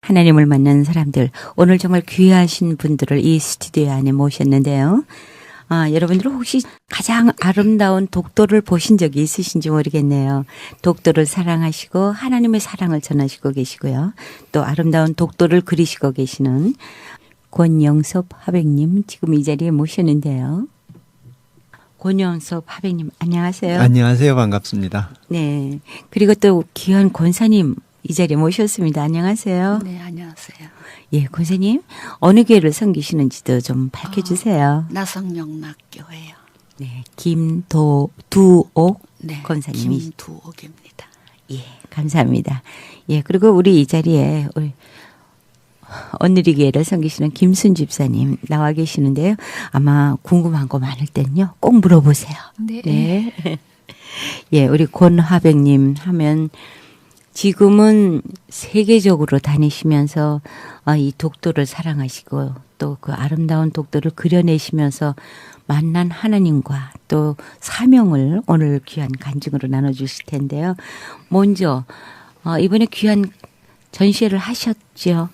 하나님을 만나는 사람들, 오늘 정말 귀하신 분들을 이 스튜디오 안에 모셨는데요. 여러분들 혹시 가장 아름다운 독도를 보신 적이 있으신지 모르겠네요. 독도를 사랑하시고 하나님의 사랑을 전하시고 계시고요. 또 아름다운 독도를 그리시고 계시는 권영섭 화백님 지금 이 자리에 모셨는데요. 권영섭 화백님 안녕하세요. 안녕하세요. 반갑습니다. 네. 그리고 또 귀한 권사님 이 자리에 모셨습니다. 안녕하세요. 네, 안녕하세요. 예, 권사님 어느 교회를 섬기시는지도 좀 밝혀주세요. 나성영락교회요. 네, 김두옥 네, 권사님이. 김두옥입니다. 예, 감사합니다. 예, 그리고 우리 이 자리에 우리 언니리 교회를 섬기시는 김순 집사님 나와 계시는데요. 아마 궁금한 거 많을 땐요, 꼭 물어보세요. 네. 네. 예, 우리 권화백님 하면 지금은 세계적으로 다니시면서 이 독도를 사랑하시고 또 그 아름다운 독도를 그려내시면서 만난 하나님과 또 사명을 오늘 귀한 간증으로 나눠주실 텐데요. 먼저 이번에 귀한 전시회를 하셨죠?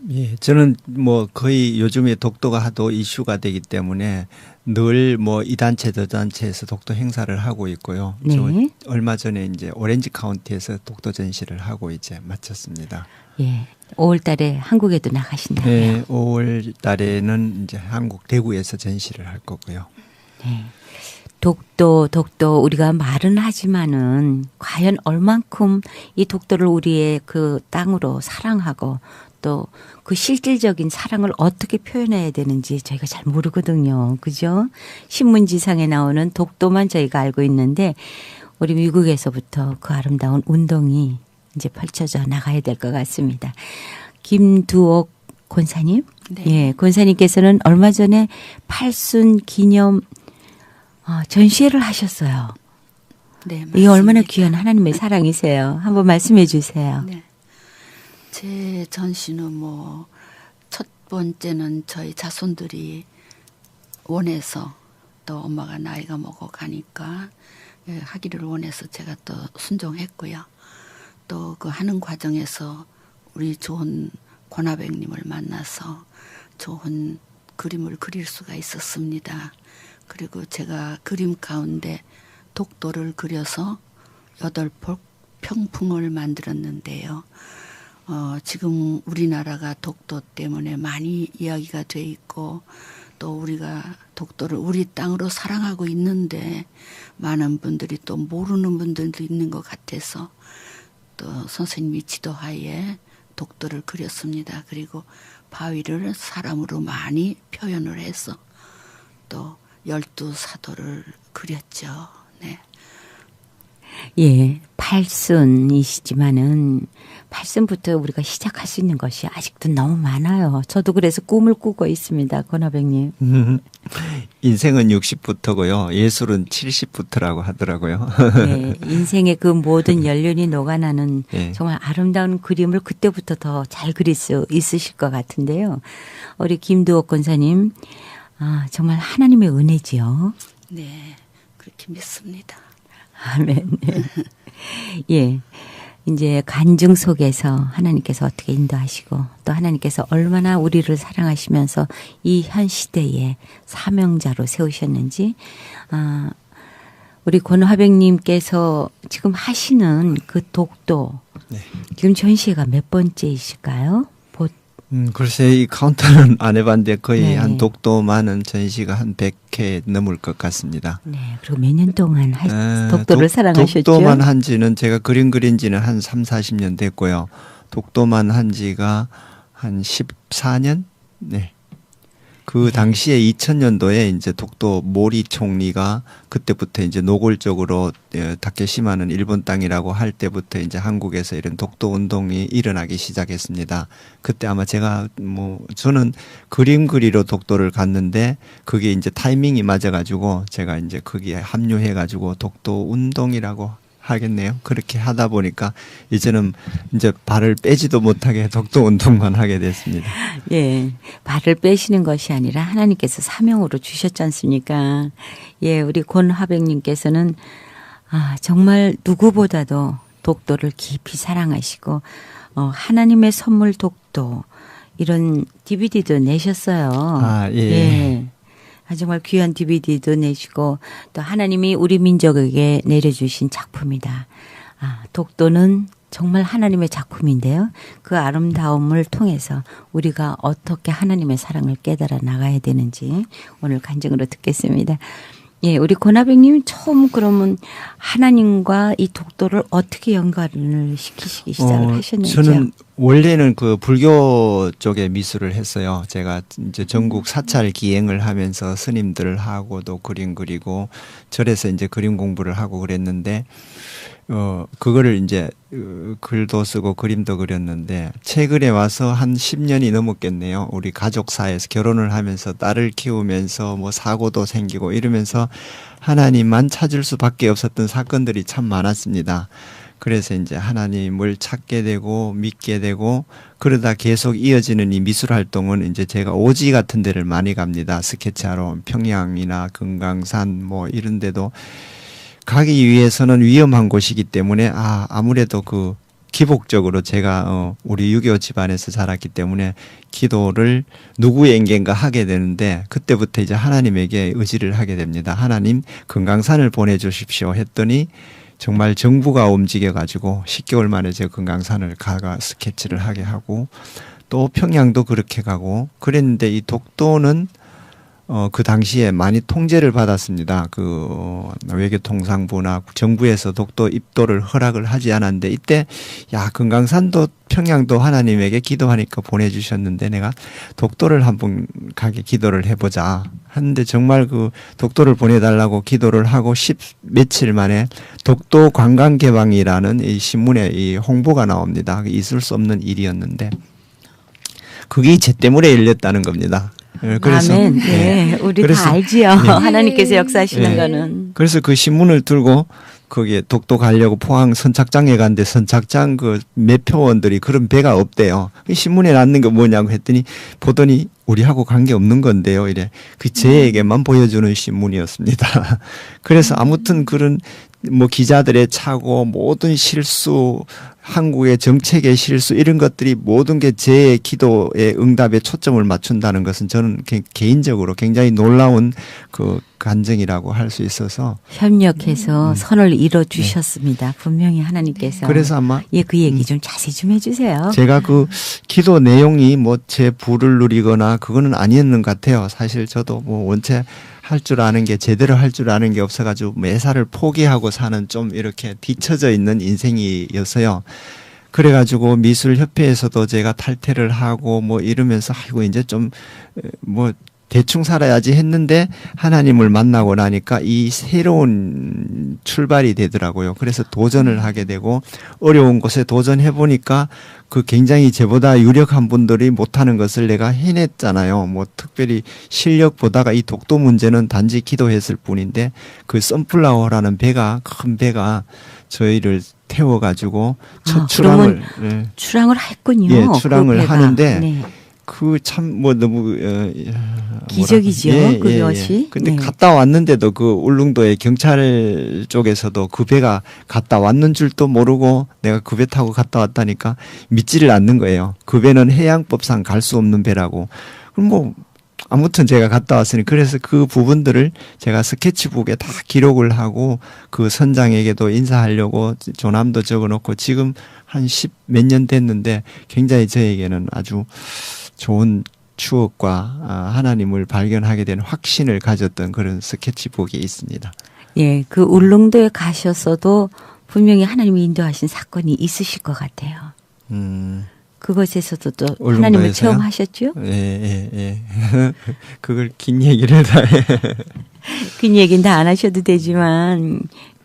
예, 저는 뭐 거의 요즘에 독도가 하도 이슈가 되기 때문에 늘 뭐 이 단체 저 단체에서 독도 행사를 하고 있고요. 네. 저 얼마 전에 이제 오렌지 카운티에서 독도 전시를 하고 이제 마쳤습니다. 예, 5월 달에 한국에도 나가신다고요? 네, 5월 달에는 이제 한국 대구에서 전시를 할 거고요. 네. 독도 우리가 말은 하지만은 과연 얼만큼 이 독도를 우리의 그 땅으로 사랑하고 또 그 실질적인 사랑을 어떻게 표현해야 되는지 저희가 잘 모르거든요. 그죠? 신문지상에 나오는 독도만 저희가 알고 있는데 우리 미국에서부터 그 아름다운 운동이 이제 펼쳐져 나가야 될 것 같습니다. 김두옥 권사님. 네. 예, 권사님께서는 얼마 전에 팔순 기념 전시회를 하셨어요. 네, 이게 맞습니다. 얼마나 귀한 하나님의 사랑이세요. 한번 말씀해 주세요. 네. 제 전시는 뭐 첫 번째는 저희 자손들이 원해서 또 엄마가 나이가 먹어 가니까 하기를 원해서 제가 또 순종했고요. 또 그 하는 과정에서 우리 좋은 권화백님을 만나서 좋은 그림을 그릴 수가 있었습니다. 그리고 제가 그림 가운데 독도를 그려서 8폭 평풍을 만들었는데요. 지금 우리나라가 독도 때문에 많이 이야기가 돼 있고 또 우리가 독도를 우리 땅으로 사랑하고 있는데 많은 분들이 또 모르는 분들도 있는 것 같아서 또 선생님이 지도하에 독도를 그렸습니다. 그리고 바위를 사람으로 많이 표현을 해서 또 12사도를 그렸죠. 네. 예, 팔순이시지만은 팔순부터 우리가 시작할 수 있는 것이 아직도 너무 많아요. 저도 그래서 꿈을 꾸고 있습니다. 권화백님. 인생은 60부터고요. 예술은 70부터라고 하더라고요. 예, 인생의 그 모든 연륜이 녹아나는 예. 정말 아름다운 그림을 그때부터 더 잘 그릴 수 있으실 것 같은데요. 우리 김두옥 권사님, 정말 하나님의 은혜지요. 네, 그렇게 믿습니다. 아멘. 예. 이제 간증 속에서 하나님께서 어떻게 인도하시고 또 하나님께서 얼마나 우리를 사랑하시면서 이 현 시대에 사명자로 세우셨는지, 우리 권화백님께서 지금 하시는 그 독도, 네. 지금 전시회가 몇 번째이실까요? 글쎄 이 카운터는 안 해봤는데 거의 네. 한 독도만은 전시가 한 100회 넘을 것 같습니다. 네. 그리고 몇 년 동안 독도를 사랑하셨죠? 독도만 한 지는 제가 그림 그린 지는 한 3, 40년 됐고요. 독도만 한 지가 한 14년? 네. 그 당시에 2000년도에 이제 독도 모리 총리가 그때부터 이제 노골적으로 다케시마는 일본 땅이라고 할 때부터 이제 한국에서 이런 독도 운동이 일어나기 시작했습니다. 그때 아마 제가 저는 그림 그리러 독도를 갔는데 그게 이제 타이밍이 맞아가지고 제가 이제 거기에 합류해가지고 독도 운동이라고 하겠네요. 그렇게 하다 보니까 이제는 이제 발을 빼지도 못하게 독도 운동만 하게 됐습니다. 예, 발을 빼시는 것이 아니라 하나님께서 사명으로 주셨지 않습니까? 예, 우리 권화백님께서는 정말 누구보다도 독도를 깊이 사랑하시고 하나님의 선물 독도 이런 DVD도 내셨어요. 아, 예. 예. 정말 귀한 DVD도 내시고 또 하나님이 우리 민족에게 내려주신 작품이다. 독도는 정말 하나님의 작품인데요. 그 아름다움을 통해서 우리가 어떻게 하나님의 사랑을 깨달아 나가야 되는지 오늘 간증으로 듣겠습니다. 예, 우리 권하백님 처음 그러면 하나님과 이 독도를 어떻게 연관을 시키시기 시작을 하셨는지요? 저는 원래는 그 불교 쪽에 미술을 했어요. 제가 이제 전국 사찰 기행을 하면서 스님들하고도 그림 그리고 절에서 이제 그림 공부를 하고 그랬는데 그거를 이제 글도 쓰고 그림도 그렸는데 최근에 와서 한 10년이 넘었겠네요. 우리 가족사에서 결혼을 하면서 딸을 키우면서 뭐 사고도 생기고 이러면서 하나님만 찾을 수밖에 없었던 사건들이 참 많았습니다. 그래서 이제 하나님을 찾게 되고 믿게 되고 그러다 계속 이어지는 이 미술 활동은 이제 제가 오지 같은 데를 많이 갑니다. 스케치하러 평양이나 금강산 뭐 이런 데도 가기 위해서는 위험한 곳이기 때문에 아무래도 그 기복적으로 제가 우리 유교 집안에서 자랐기 때문에 기도를 누구에겐가 하게 되는데 그때부터 이제 하나님에게 의지를 하게 됩니다. 하나님 금강산을 보내주십시오 했더니 정말 정부가 움직여 가지고 10개월 만에 제가 금강산을 가가 스케치를 하게 하고 또 평양도 그렇게 가고 그랬는데 이 독도는 그 당시에 많이 통제를 받았습니다. 외교통상부나 정부에서 독도 입도를 허락을 하지 않았는데 이때 금강산도 평양도 하나님에게 기도하니까 보내주셨는데 내가 독도를 한번 가게 기도를 해보자 하는데 정말 그 독도를 보내달라고 기도를 하고 며칠 만에 독도 관광개방이라는 이 신문에 이 홍보가 나옵니다. 있을 수 없는 일이었는데 그게 제 때문에 열렸다는 겁니다. 그래서 아멘. 네, 우리 그래서, 다 알지요. 네. 하나님께서 역사하시는 네. 거는. 그래서 그 신문을 들고 거기에 독도 가려고 포항 선착장에 갔는데 선착장 그 매표원들이 그런 배가 없대요. 이 신문에 났는 게 뭐냐고 했더니 보더니 우리하고 관계 없는 건데요. 이래 그 제에게만 보여주는 신문이었습니다. 그래서 아무튼 그런 뭐 기자들의 착오, 모든 실수, 한국의 정책의 실수 이런 것들이 모든 게 제 기도의 응답에 초점을 맞춘다는 것은 저는 개인적으로 굉장히 놀라운 그 간증이라고 할 수 있어서 협력해서 선을 이뤄 주셨습니다. 분명히 하나님께서. 그래서 아마 그 얘기 좀 자세히 좀 해주세요. 제가 그 기도 내용이 뭐 제 부를 누리거나 그거는 아니었는 것 같아요. 사실 저도 뭐 원체 할 줄 아는 게 제대로 할 줄 아는 게 없어가지고 매사를 포기하고 사는 좀 이렇게 뒤처져 있는 인생이었어요. 그래가지고 미술협회에서도 제가 탈퇴를 하고 뭐 이러면서 아이고 이제 좀 뭐 대충 살아야지 했는데 하나님을 만나고 나니까 이 새로운 출발이 되더라고요. 그래서 도전을 하게 되고 어려운 곳에 도전해 보니까 그 굉장히 저보다 유력한 분들이 못하는 것을 내가 해냈잖아요. 뭐 특별히 실력보다가 이 독도 문제는 단지 기도했을 뿐인데 그 선플라워라는 큰 배가 저희를 태워가지고 첫 출항을 출항을 했군요. 예, 출항을 그 배가. 하는데 네. 그 참 뭐 너무 기적이죠. 그것이. 근데 네. 갔다 왔는데도 그 울릉도에 경찰 쪽에서도 그 배가 갔다 왔는 줄도 모르고 내가 그 배 타고 갔다 왔다니까 믿지를 않는 거예요. 그 배는 해양법상 갈 수 없는 배라고. 그럼 뭐 아무튼 제가 갔다 왔으니 그래서 그 부분들을 제가 스케치북에 다 기록을 하고 그 선장에게도 인사하려고 조남도 적어놓고 지금 한 10 몇 년 됐는데 굉장히 저에게는 아주 좋은 추억과 하나님을 발견하게 된 확신을 가졌던 그런 스케치북이 있습니다. 예, 그 울릉도에 가셨어도 분명히 하나님이 인도하신 사건이 있으실 것 같아요. 그것에서도 또 하나님을 울릉도에서요? 체험하셨죠? 예. 그걸 긴 얘기를 다 해. 그 얘기는 다 안 하셔도 되지만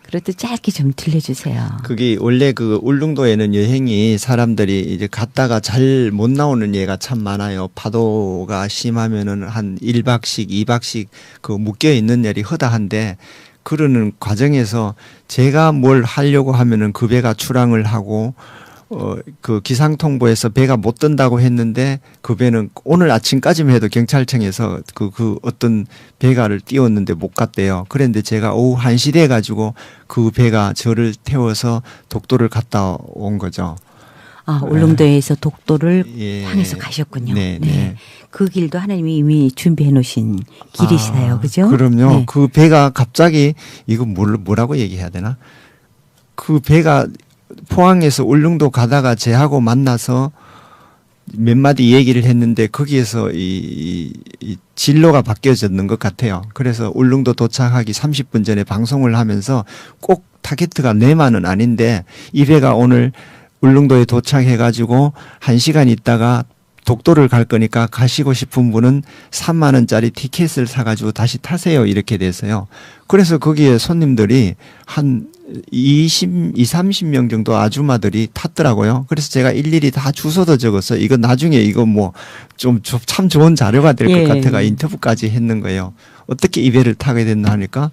그래도 짧게 좀 들려주세요. 그게 원래 그 울릉도에는 여행이 사람들이 이제 갔다가 잘 못 나오는 예가 참 많아요. 파도가 심하면은 한 1박씩, 2박씩 그 묶여 있는 날이 허다한데 그러는 과정에서 제가 뭘 하려고 하면은 그 배가 출항을 하고 그 기상통보에서 배가 못 뜬다고 했는데 그 배는 오늘 아침까지만 해도 경찰청에서 그 어떤 배가를 띄웠는데 못 갔대요. 그런데 제가 오후 1시 돼 가지고 그 배가 저를 태워서 독도를 갔다 온 거죠. 울릉도에서 독도를 예. 향해서 가셨군요. 네, 네. 네. 그 길도 하나님이 이미 준비해 놓으신 길이세요. 그죠? 그럼요. 네. 그 배가 갑자기 이거 뭐라고 얘기해야 되나? 그 배가 포항에서 울릉도 가다가 제하고 만나서 몇 마디 얘기를 했는데 거기에서 이 진로가 바뀌어졌는 것 같아요. 그래서 울릉도 도착하기 30분 전에 방송을 하면서 꼭 타겟트가 내만은 아닌데 이 배가 오늘 울릉도에 도착해가지고 1시간 있다가 독도를 갈 거니까 가시고 싶은 분은 3만 원짜리 티켓을 사가지고 다시 타세요. 이렇게 돼서요. 그래서 거기에 손님들이 한 30명 정도 아줌마들이 탔더라고요. 그래서 제가 일일이 다 주소도 적었어요. 이거 나중에 이거 뭐 좀 참 좋은 자료가 될 것 같아가 인터뷰까지 했는 거예요. 어떻게 이 배를 타게 됐나 하니까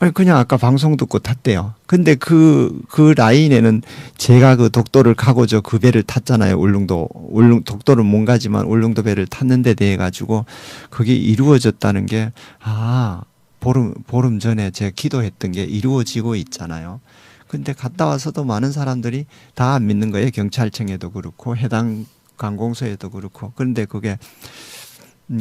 아니 그냥 아까 방송 듣고 탔대요. 근데 그 라인에는 제가 그 독도를 가고저 그 배를 탔잖아요. 독도는 못 가지만 울릉도 배를 탔는데 대해 가지고 그게 이루어졌다는 게 보름 전에 제가 기도했던 게 이루어지고 있잖아요. 근데 갔다 와서도 많은 사람들이 다 안 믿는 거예요. 경찰청에도 그렇고 해당 관공서에도 그렇고. 그런데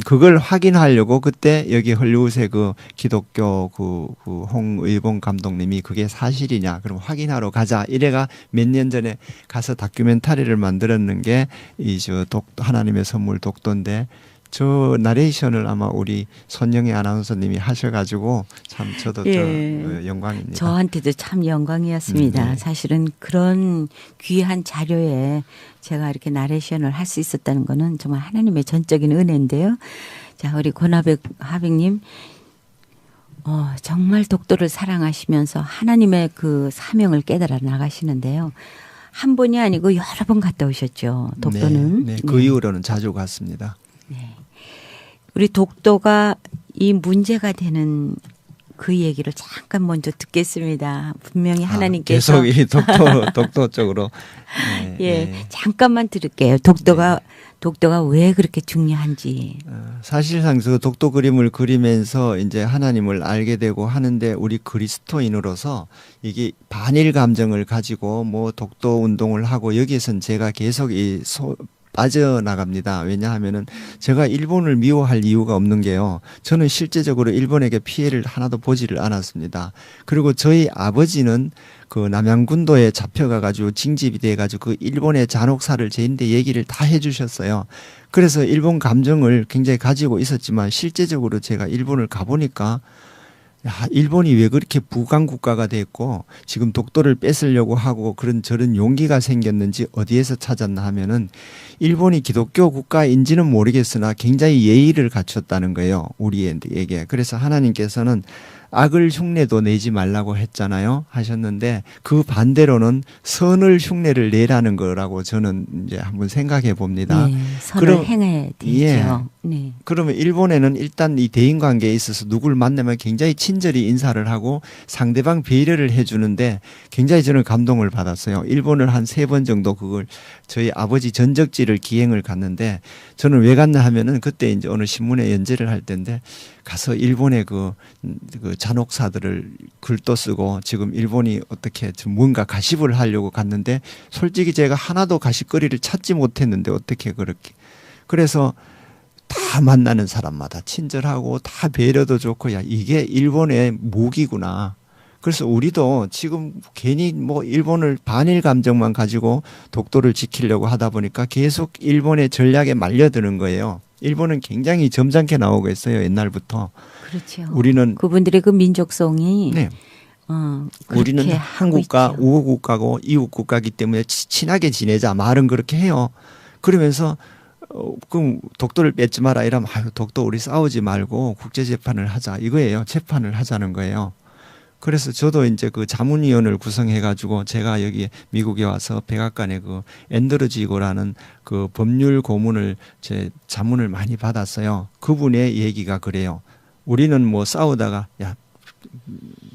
그걸 확인하려고 그때 여기 헐리우드의 그 기독교 그 홍의봉 감독님이 그게 사실이냐 그럼 확인하러 가자 이래가 몇 년 전에 가서 다큐멘터리를 만들었는 게 하나님의 선물 독도인데 저 나레이션을 아마 우리 손영애 아나운서님이 하셔가지고 참 저도 영광입니다. 저한테도 참 영광이었습니다. 네. 사실은 그런 귀한 자료에 제가 이렇게 나레이션을 할 수 있었다는 거는 정말 하나님의 전적인 은혜인데요. 자, 우리 하백님 정말 독도를 사랑하시면서 하나님의 그 사명을 깨달아 나가시는데요. 한 번이 아니고 여러 번 갔다 오셨죠. 독도는. 네, 그 이후로는 자주 갔습니다. 네. 우리 독도가 이 문제가 되는 그 얘기를 잠깐 먼저 듣겠습니다. 분명히 하나님께서 계속 이 독도 쪽으로 잠깐만 들을게요. 독도가 왜 그렇게 중요한지. 사실상 그 독도 그림을 그리면서 이제 하나님을 알게 되고 하는데 우리 그리스도인으로서 이게 반일 감정을 가지고 뭐 독도 운동을 하고 여기에선 제가 계속 빠져나갑니다. 왜냐하면은 제가 일본을 미워할 이유가 없는 게요. 저는 실제적으로 일본에게 피해를 하나도 보지를 않았습니다. 그리고 저희 아버지는 그 남양군도에 잡혀가가지고 징집이 돼가지고 그 일본의 잔혹사를 저희한테 얘기를 다 해주셨어요. 그래서 일본 감정을 굉장히 가지고 있었지만 실제적으로 제가 일본을 가보니까 일본이 왜 그렇게 부강 국가가 됐고 지금 독도를 뺏으려고 하고 저런 용기가 생겼는지 어디에서 찾았나 하면은 일본이 기독교 국가인지는 모르겠으나 굉장히 예의를 갖췄다는 거예요. 우리에게. 그래서 하나님께서는 악을 흉내도 내지 말라고 했잖아요. 하셨는데 그 반대로는 선을 흉내를 내라는 거라고 저는 이제 한번 생각해 봅니다. 네, 선을 행해야 되죠. 네. 그러면 일본에는 일단 이 대인 관계에 있어서 누굴 만나면 굉장히 친절히 인사를 하고 상대방 배려를 해주는데 굉장히 저는 감동을 받았어요. 일본을 한 3번 정도 그걸 저희 아버지 전적지를 기행을 갔는데 저는 왜 갔나 하면은 그때 이제 어느 신문에 연재를 할 때인데 가서 일본의 그 잔혹사들을 글도 쓰고 지금 일본이 어떻게 뭔가 가십을 하려고 갔는데 솔직히 제가 하나도 가십거리를 찾지 못했는데 어떻게 그렇게 그래서 다 만나는 사람마다 친절하고 다 배려도 좋고 야 이게 일본의 무기구나. 그래서 우리도 지금 괜히 뭐 일본을 반일 감정만 가지고 독도를 지키려고 하다 보니까 계속 일본의 전략에 말려드는 거예요. 일본은 굉장히 점잖게 나오고 있어요. 옛날부터. 그렇죠. 우리는 그분들의 그 민족성이 우리는 한국과 우호국가고 이웃국가이기 때문에 친하게 지내자 말은 그렇게 해요. 그러면서 그럼 독도를 뺏지 마라 이러면 독도 우리 싸우지 말고 국제재판을 하자 이거예요. 재판을 하자는 거예요. 그래서 저도 이제 그 자문위원을 구성해 가지고 제가 여기 미국에 와서 백악관의 그 앤드루지고라는 그 법률 고문을 제 자문을 많이 받았어요. 그분의 얘기가 그래요. 우리는 뭐 싸우다가 야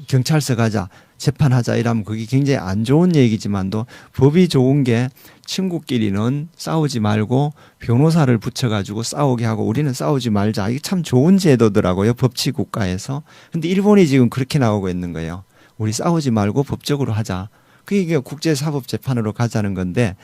경찰서 가자 재판하자 이러면 그게 굉장히 안 좋은 얘기지만도 법이 좋은 게 친구끼리는 싸우지 말고 변호사를 붙여가지고 싸우게 하고 우리는 싸우지 말자. 이게 참 좋은 제도더라고요. 법치 국가에서. 근데 일본이 지금 그렇게 나오고 있는 거예요. 우리 싸우지 말고 법적으로 하자. 그게 국제사법재판으로 가자는 건데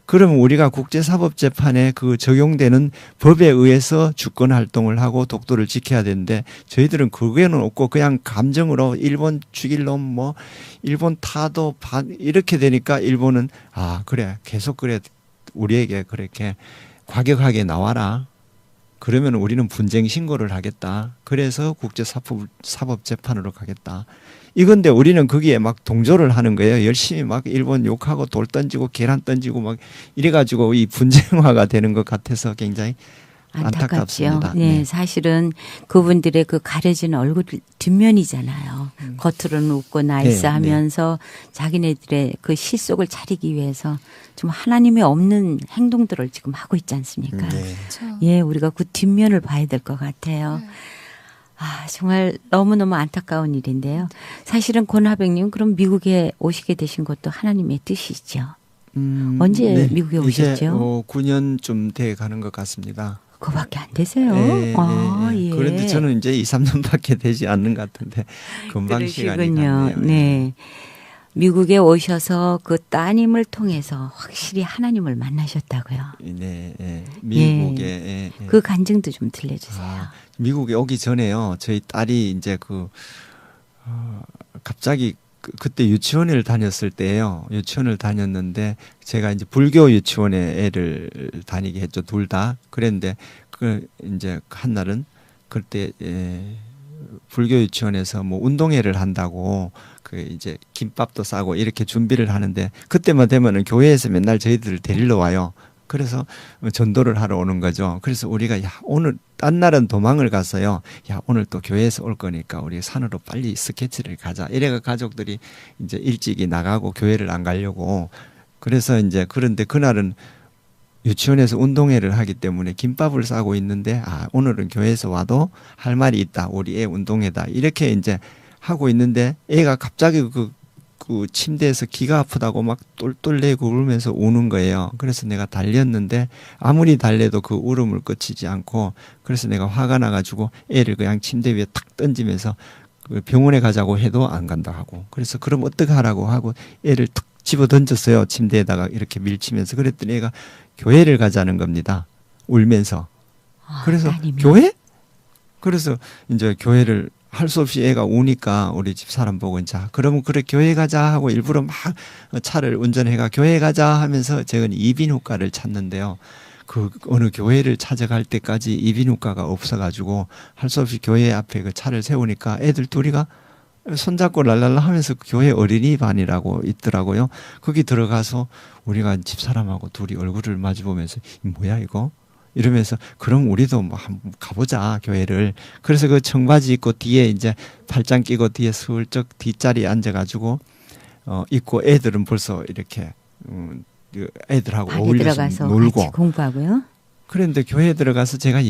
그러면 우리가 국제사법재판에 그 적용되는 법에 의해서 주권 활동을 하고 독도를 지켜야 되는데 저희들은 그게는 없고 그냥 감정으로 일본 죽일 놈 뭐 일본 타도 반 이렇게 되니까 일본은 아 그래 계속 그래 우리에게 그렇게 과격하게 나와라. 그러면 우리는 분쟁 신고를 하겠다. 그래서 국제사법재판으로 가겠다. 이건데 우리는 거기에 막 동조를 하는 거예요. 열심히 막 일본 욕하고 돌 던지고 계란 던지고 막 이래가지고 이 분쟁화가 되는 것 같아서 굉장히 안타깝습니다. 네, 사실은 그분들의 그 가려진 얼굴 뒷면이잖아요. 겉으로는 웃고 날쌔하면서 자기네들의 그 실속을 차리기 위해서 좀 하나님이 없는 행동들을 지금 하고 있지 않습니까? 그렇죠. 예, 우리가 그 뒷면을 봐야 될 것 같아요. 아, 정말 너무너무 안타까운 일인데요. 사실은 권하백님 그럼 미국에 오시게 되신 것도 하나님의 뜻이죠. 언제 미국에 오셨죠? 이제 9년쯤 돼 가는 것 같습니다. 그거밖에 안 되세요? 예. 그런데 저는 이제 2, 3년밖에 되지 않는 것 같은데 금방 시간이 갔네요. 네. 미국에 오셔서 그 따님을 통해서 확실히 하나님을 만나셨다고요. 네. 미국에 그 간증도 좀 들려주세요. 미국에 오기 전에요. 저희 딸이 이제 갑자기 그때 유치원을 다녔을 때예요. 유치원을 다녔는데 제가 이제 불교 유치원에 애를 다니게 했죠. 둘 다. 그랬는데 이제 한날은 그때 불교 유치원에서 뭐 운동회를 한다고 이제 김밥도 싸고 이렇게 준비를 하는데 그때만 되면은 교회에서 맨날 저희들을 데리러 와요. 그래서 전도를 하러 오는 거죠. 그래서 우리가 야 오늘 딴 날은 도망을 갔어요. 야 오늘 또 교회에서 올 거니까 우리 산으로 빨리 스케치를 가자. 이래가 가족들이 이제 일찍이 나가고 교회를 안 가려고. 그래서 이제 그런데 그날은 유치원에서 운동회를 하기 때문에 김밥을 싸고 있는데 오늘은 교회에서 와도 할 말이 있다. 우리 애 운동회다. 이렇게 이제 하고 있는데 애가 갑자기 그 침대에서 기가 아프다고 막 똘똘 내고 울면서 우는 거예요. 그래서 내가 달렸는데 아무리 달래도 그 울음을 그치지 않고 그래서 내가 화가 나가지고 애를 그냥 침대 위에 탁 던지면서 병원에 가자고 해도 안 간다 하고 그래서 그럼 어떻게 하라고 하고 애를 탁 집어 던졌어요. 침대에다가 이렇게 밀치면서 그랬더니 애가 교회를 가자는 겁니다. 울면서. 그래서 교회? 그래서 이제 교회를 할 수 없이 애가 우니까 우리 집 사람 보고 자 그러면 그래 교회 가자 하고 일부러 막 차를 운전해가 교회 가자 하면서 제가 이비인후과를 찾는데요. 그 어느 교회를 찾아갈 때까지 이비인후과가 없어가지고 할 수 없이 교회 앞에 그 차를 세우니까 애들 둘이가 손잡고 랄랄라 하면서 교회 어린이반이라고 있더라고요. 거기 들어가서 우리가 집사람하고 둘이 얼굴을 마주보면서 뭐야 이거? 이러면서 그럼 우리도 뭐 한번 가보자 교회를. 그래서 그 청바지 입고 뒤에 이제 팔짱 끼고 뒤에 슬쩍 뒷자리에 앉아가지고 있고 애들은 벌써 이렇게 애들하고 어울려서 놀고 같이 공부하고요. 그런데 교회에 들어가서 제가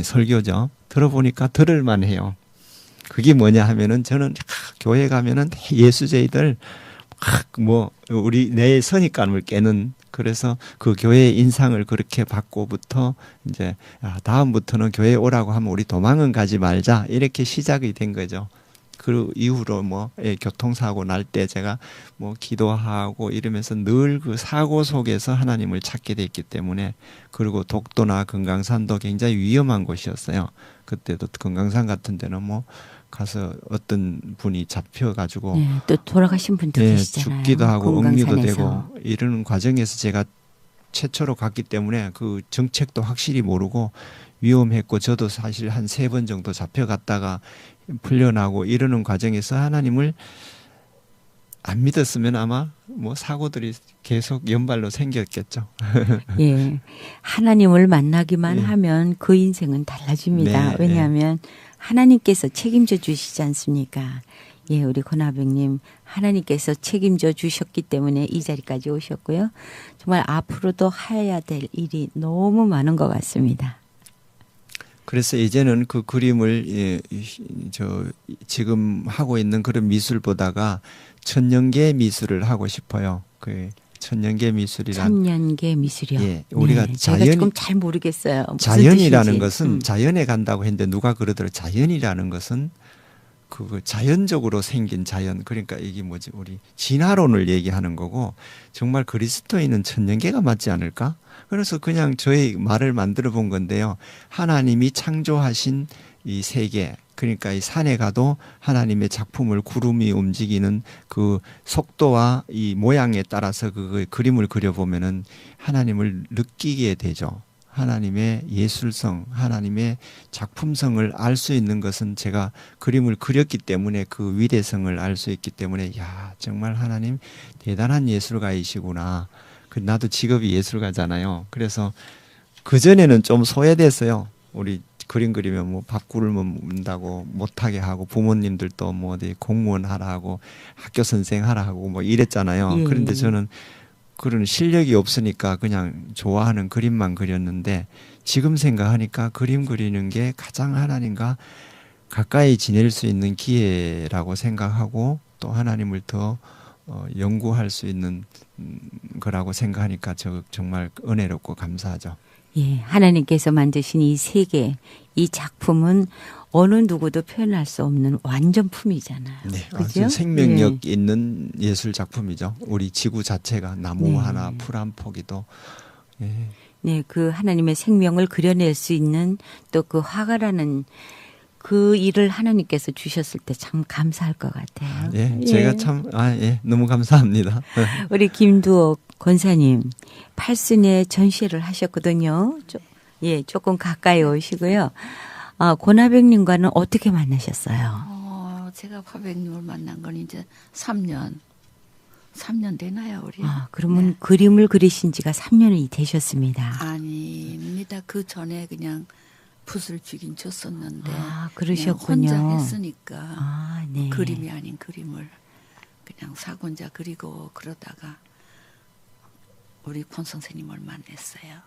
설교죠. 들어보니까 들을만 해요. 그게 뭐냐 하면은 저는 교회 가면은 예수제이들 뭐 우리 내 선입감을 깨는 그래서 그 교회의 인상을 그렇게 받고부터 이제 다음부터는 교회에 오라고 하면 우리 도망은 가지 말자 이렇게 시작이 된 거죠. 그 이후로 뭐 교통사고 날 때 제가 뭐 기도하고 이러면서 늘 그 사고 속에서 하나님을 찾게 됐기 때문에 그리고 독도나 금강산도 굉장히 위험한 곳이었어요. 그때도 금강산 같은 데는 뭐 가서 어떤 분이 잡혀가지고 또 돌아가신 분도 계시잖아요. 죽기도 하고 억류도 금강산에서. 되고 이러는 과정에서 제가 최초로 갔기 때문에 그 정책도 확실히 모르고 위험했고 저도 사실 한 3번 정도 잡혀갔다가 풀려나고 이러는 과정에서 하나님을 안 믿었으면 아마 뭐 사고들이 계속 연발로 생겼겠죠. 예, 하나님을 만나기만 하면 그 인생은 달라집니다. 왜냐하면 하나님께서 책임져 주시지 않습니까? 예, 우리 권하백님 하나님께서 책임져 주셨기 때문에 이 자리까지 오셨고요. 정말 앞으로도 해야 될 일이 너무 많은 것 같습니다. 그래서 이제는 그 그림을 지금 하고 있는 그런 미술보다가 천년계 미술을 하고 싶어요. 그 천년계 미술이란 천년계 미술이요. 예, 우리가 제가 지금 잘 모르겠어요. 무슨 자연이라는 뜻인지. 것은 자연에 간다고 했는데 누가 그러더라도 자연이라는 것은 그 자연적으로 생긴 자연, 그러니까 이게 뭐지, 우리 진화론을 얘기하는 거고, 정말 그리스도인은 천년계가 맞지 않을까? 그래서 그냥 저의 말을 만들어 본 건데요. 하나님이 창조하신 이 세계, 그러니까 이 산에 가도 하나님의 작품을 구름이 움직이는 그 속도와 이 모양에 따라서 그 그림을 그려보면은 하나님을 느끼게 되죠. 하나님의 예술성, 하나님의 작품성을 알 수 있는 것은 제가 그림을 그렸기 때문에 그 위대성을 알 수 있기 때문에, 야, 정말 하나님 대단한 예술가이시구나. 나도 직업이 예술가잖아요. 그래서 그전에는 좀 소외됐어요. 우리 그림 그리면 뭐 밥꿀을 먹는다고 못하게 하고, 부모님들도 뭐 어디 공무원 하라 하고 학교 선생 하라 하고 뭐 이랬잖아요. 예. 그런데 저는 그런 실력이 없으니까 그냥 좋아하는 그림만 그렸는데, 지금 생각하니까 그림 그리는 게 가장 하나님과 가까이 지낼 수 있는 기회라고 생각하고, 또 하나님을 더 연구할 수 있는 거라고 생각하니까 저 정말 은혜롭고 감사하죠. 예, 하나님께서 만드신 이 세계, 이 작품은 어느 누구도 표현할 수 없는 완전품이잖아요. 네, 그죠? 아주 생명력 있는 예술 작품이죠. 우리 지구 자체가 나무 네. 하나, 풀 한 포기도. 예. 네, 그 하나님의 생명을 그려낼 수 있는 또 그 화가라는 그 일을 하나님께서 주셨을 때 참 감사할 것 같아요. 예, 제가 참, 너무 감사합니다. 우리 김두옥 권사님, 팔순에 전시회를 하셨거든요. 조금 가까이 오시고요. 권하백님과는 어떻게 만나셨어요? 제가 화백님을 만난 건 이제 3년 되나요, 우리? 그러면 네. 그림을 그리신 지가 3년이 되셨습니다. 아닙니다. 그 전에 그냥 붓을 주긴 줬었는데 그러셨군요. 그냥 혼자 했으니까 네. 그림이 아닌 그림을 그냥 사곤자 그리고 그러다가 우리 권 선생님을 만났어요.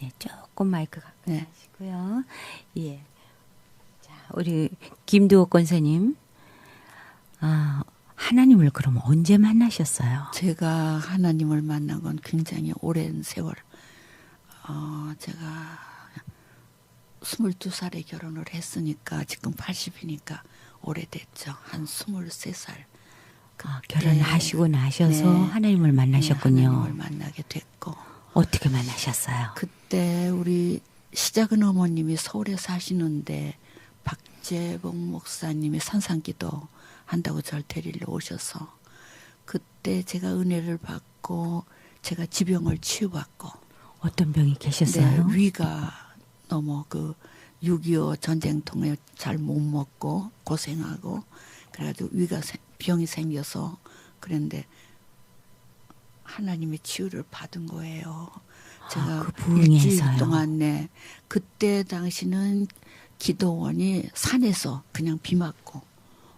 네, 조금 마이크 가까이 네. 하시고요. 예. 자, 우리 김두옥 권사님, 하나님을 그럼 언제 만나셨어요? 제가 하나님을 만난 건 굉장히 오랜 세월. 제가 22살에 결혼을 했으니까 지금 80이니까 오래됐죠. 한 23살. 결혼하시고 나셔서 네. 하나님을 만나셨군요. 네, 하나님을 만나게 됐고. 어떻게 만나셨어요? 그때 우리 시작은 어머님이 서울에 사시는데 박재봉 목사님이 산상기도 한다고 절 데리러 오셔서 그때 제가 은혜를 받고 제가 지병을 치유받고. 어떤 병이 계셨어요? 네, 위가 너무 6.25 전쟁통에 잘 못 먹고 고생하고 그래가지고 병이 생겨서 그랬는데 하나님의 치유를 받은 거예요. 제가 그 부흥에서요? 일주일 동안 그때 당시는 기도원이 산에서 그냥 비 맞고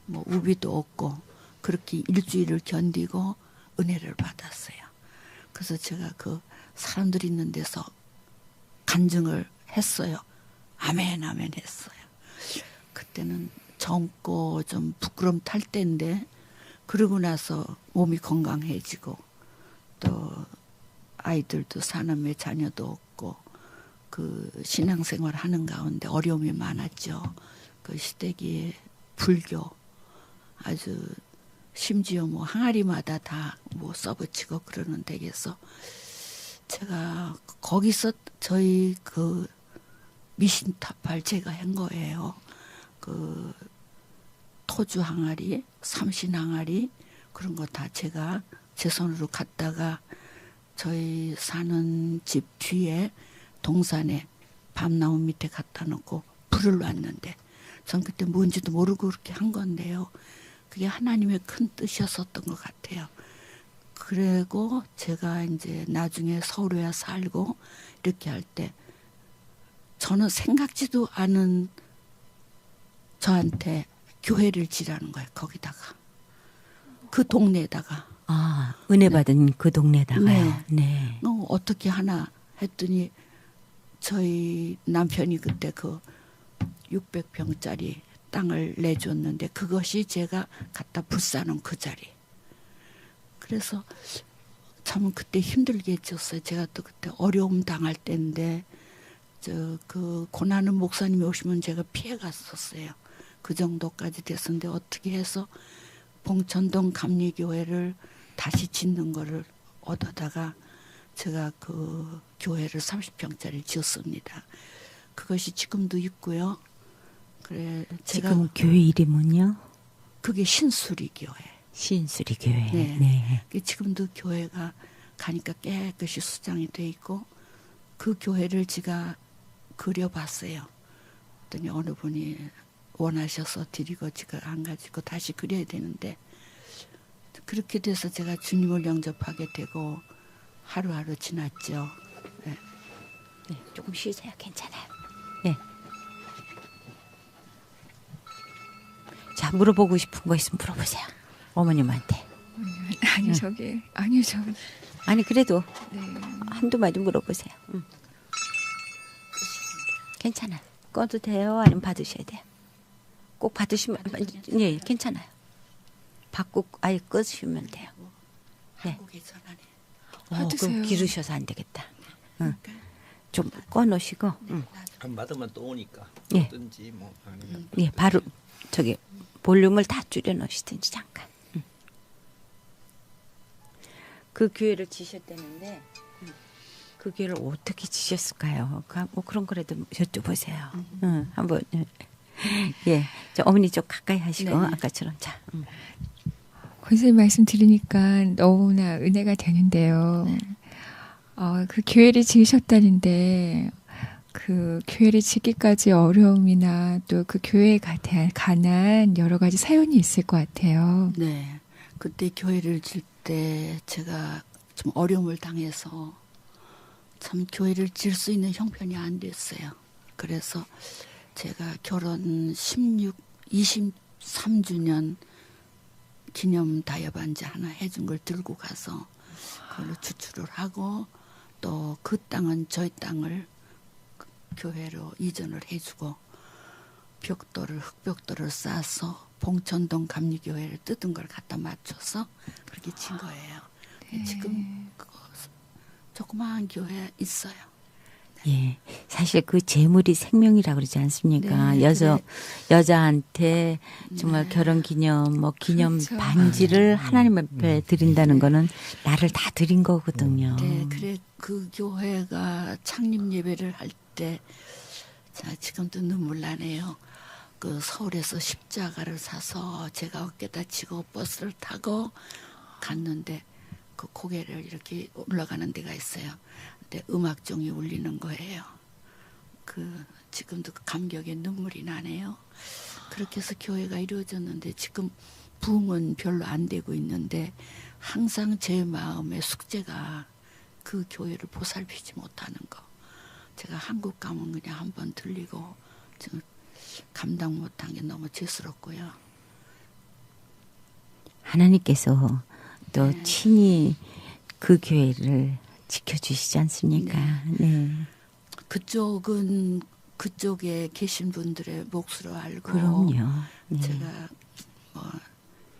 뭐 우비도 없고 그렇게 일주일을 견디고 은혜를 받았어요. 그래서 제가 그 사람들 있는 데서 간증을 했어요. 아멘 아멘 했어요. 그때는 젊고 좀 부끄럼 탈 때인데 그러고 나서 몸이 건강해지고 또 아이들도 사남매 자녀도 없고 그 신앙생활 하는 가운데 어려움이 많았죠. 그 시대기에 불교 아주 심지어 뭐 항아리마다 다 뭐 써붙이고 그러는 댁에서 제가 거기서 저희 그 미신탑을 제가 한 거예요. 그 토주 항아리, 삼신 항아리 그런 거 다 제가 제 손으로 갖다가 저희 사는 집 뒤에 동산에 밤나무 밑에 갖다 놓고 불을 놨는데 전 그때 뭔지도 모르고 그렇게 한 건데요. 그게 하나님의 큰 뜻이었었던 것 같아요. 그리고 제가 이제 나중에 서울에 와 살고 이렇게 할 때 저는 생각지도 않은 저한테 교회를 지라는 거예요. 거기다가 그 동네에다가 은혜 받은 그 동네다가요. 네. 네. 어떻게 하나 했더니 저희 남편이 그때 그 600평짜리 땅을 내줬는데 그것이 제가 갖다 불사는 그 자리. 그래서 참 그때 힘들게 해줬어요. 제가 또 그때 어려움 당할 때인데 그 고난은 목사님이 오시면 제가 피해 갔었어요. 그 정도까지 됐었는데 어떻게 해서 봉천동 감리교회를 다시 짓는 거를 얻어다가 제가 그 교회를 30평짜리 지었습니다. 그것이 지금도 있고요. 그래 제가 지금 교회 이름은요? 그게 신수리 교회. 신수리 교회. 네. 네. 그게 지금도 교회가 가니까 깨끗이 수장이 돼 있고 그 교회를 제가 그려봤어요. 그랬더니 어느 분이 원하셔서 드리고 제가 안 가지고 다시 그려야 되는데 그렇게 돼서 제가 주님을 영접하게 되고 하루하루 지났죠. 네. 네, 조금 쉬세요. 괜찮아요. 네. 자, 물어보고 싶은 거 있으면 물어보세요. 어머님한테. 아니 저기 아니요 저 아니 그래도 네. 한두 마디 물어보세요. 괜찮아요. 꺼도 돼요? 아니면 받으셔야 돼요? 꼭 받으시면 예, 괜찮아요. 받고 아예 끄시면 돼요. 네. 한국에 전화해. 그럼 받으세요. 기르셔서 안 되겠다. 그러니까 좀 꺼놓으시고. 안 받으면 또 오니까. 예. 어떤지 뭐 아니면 예, 바로 저기 볼륨을 다 줄여 놓으시든지 잠깐. 그 교회를 지셨다는데 그 교회를 어떻게 지셨을까요? 뭐 그런 거라도 여쭤보세요. 한번 예, 저 어머니 좀 가까이 하시고 네네. 아까처럼 자. 권사님 말씀 들으니까 너무나 은혜가 되는데요. 그 교회를 지으셨다는데 그 교회를 짓기까지 어려움이나 또 그 교회에 관한 여러 가지 사연이 있을 것 같아요. 네. 그때 교회를 질 때 제가 좀 어려움을 당해서 참 교회를 질 수 있는 형편이 안 됐어요. 그래서 제가 결혼 23주년 기념 다이어반지 하나 해준 걸 들고 가서 그걸로 추출을 하고 또 그 땅은 저희 땅을 교회로 이전을 해주고 흑벽돌을 쌓아서 봉천동 감리교회를 뜯은 걸 갖다 맞춰서 그렇게 진 거예요. 지금 그거 조그마한 교회 있어요. 예, 사실 그 재물이 생명이라 그러지 않습니까? 네, 여자한테 정말 결혼 기념 뭐 기념 그렇죠. 반지를 하나님 앞에 드린다는 거는 나를 다 드린 거거든요. 네, 그래 그 교회가 창립 예배를 할 때, 자 지금도 눈물 나네요. 그 서울에서 십자가를 사서 제가 어깨다 지고 버스를 타고 갔는데 그 고개를 이렇게 올라가는 데가 있어요. 근데 음악종이 울리는 거예요. 그 지금도 그 감격에 눈물이 나네요. 그렇게 해서 교회가 이루어졌는데 지금 부흥은 별로 안 되고 있는데 항상 제 마음의 숙제가 그 교회를 보살피지 못하는 거. 제가 한국 가면 그냥 한번 들리고 지금 감당 못한 게 너무 죄스럽고요. 하나님께서 또 네. 친히 그 교회를 지켜주시지 않습니까? 네. 그쪽은 그쪽에 계신 분들의 몫으로 알고 그럼요. 네. 제가 뭐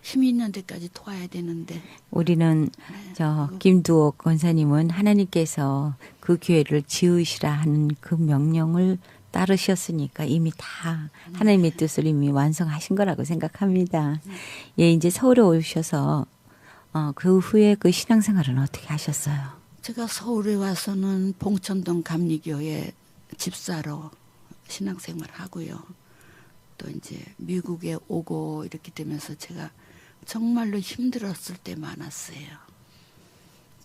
힘이 있는 데까지 도와야 되는데 우리는 저 김두옥 권사님은 하나님께서 그 교회를 지으시라 하는 그 명령을 따르셨으니까 이미 다 하나님의 뜻을 이미 완성하신 거라고 생각합니다. 예, 이제 서울에 오셔서 그 후에 그 신앙생활은 어떻게 하셨어요? 제가 서울에 와서는 봉천동 감리교회 집사로 신앙생활 하고요. 또 이제 미국에 오고 이렇게 되면서 제가 정말로 힘들었을 때 많았어요.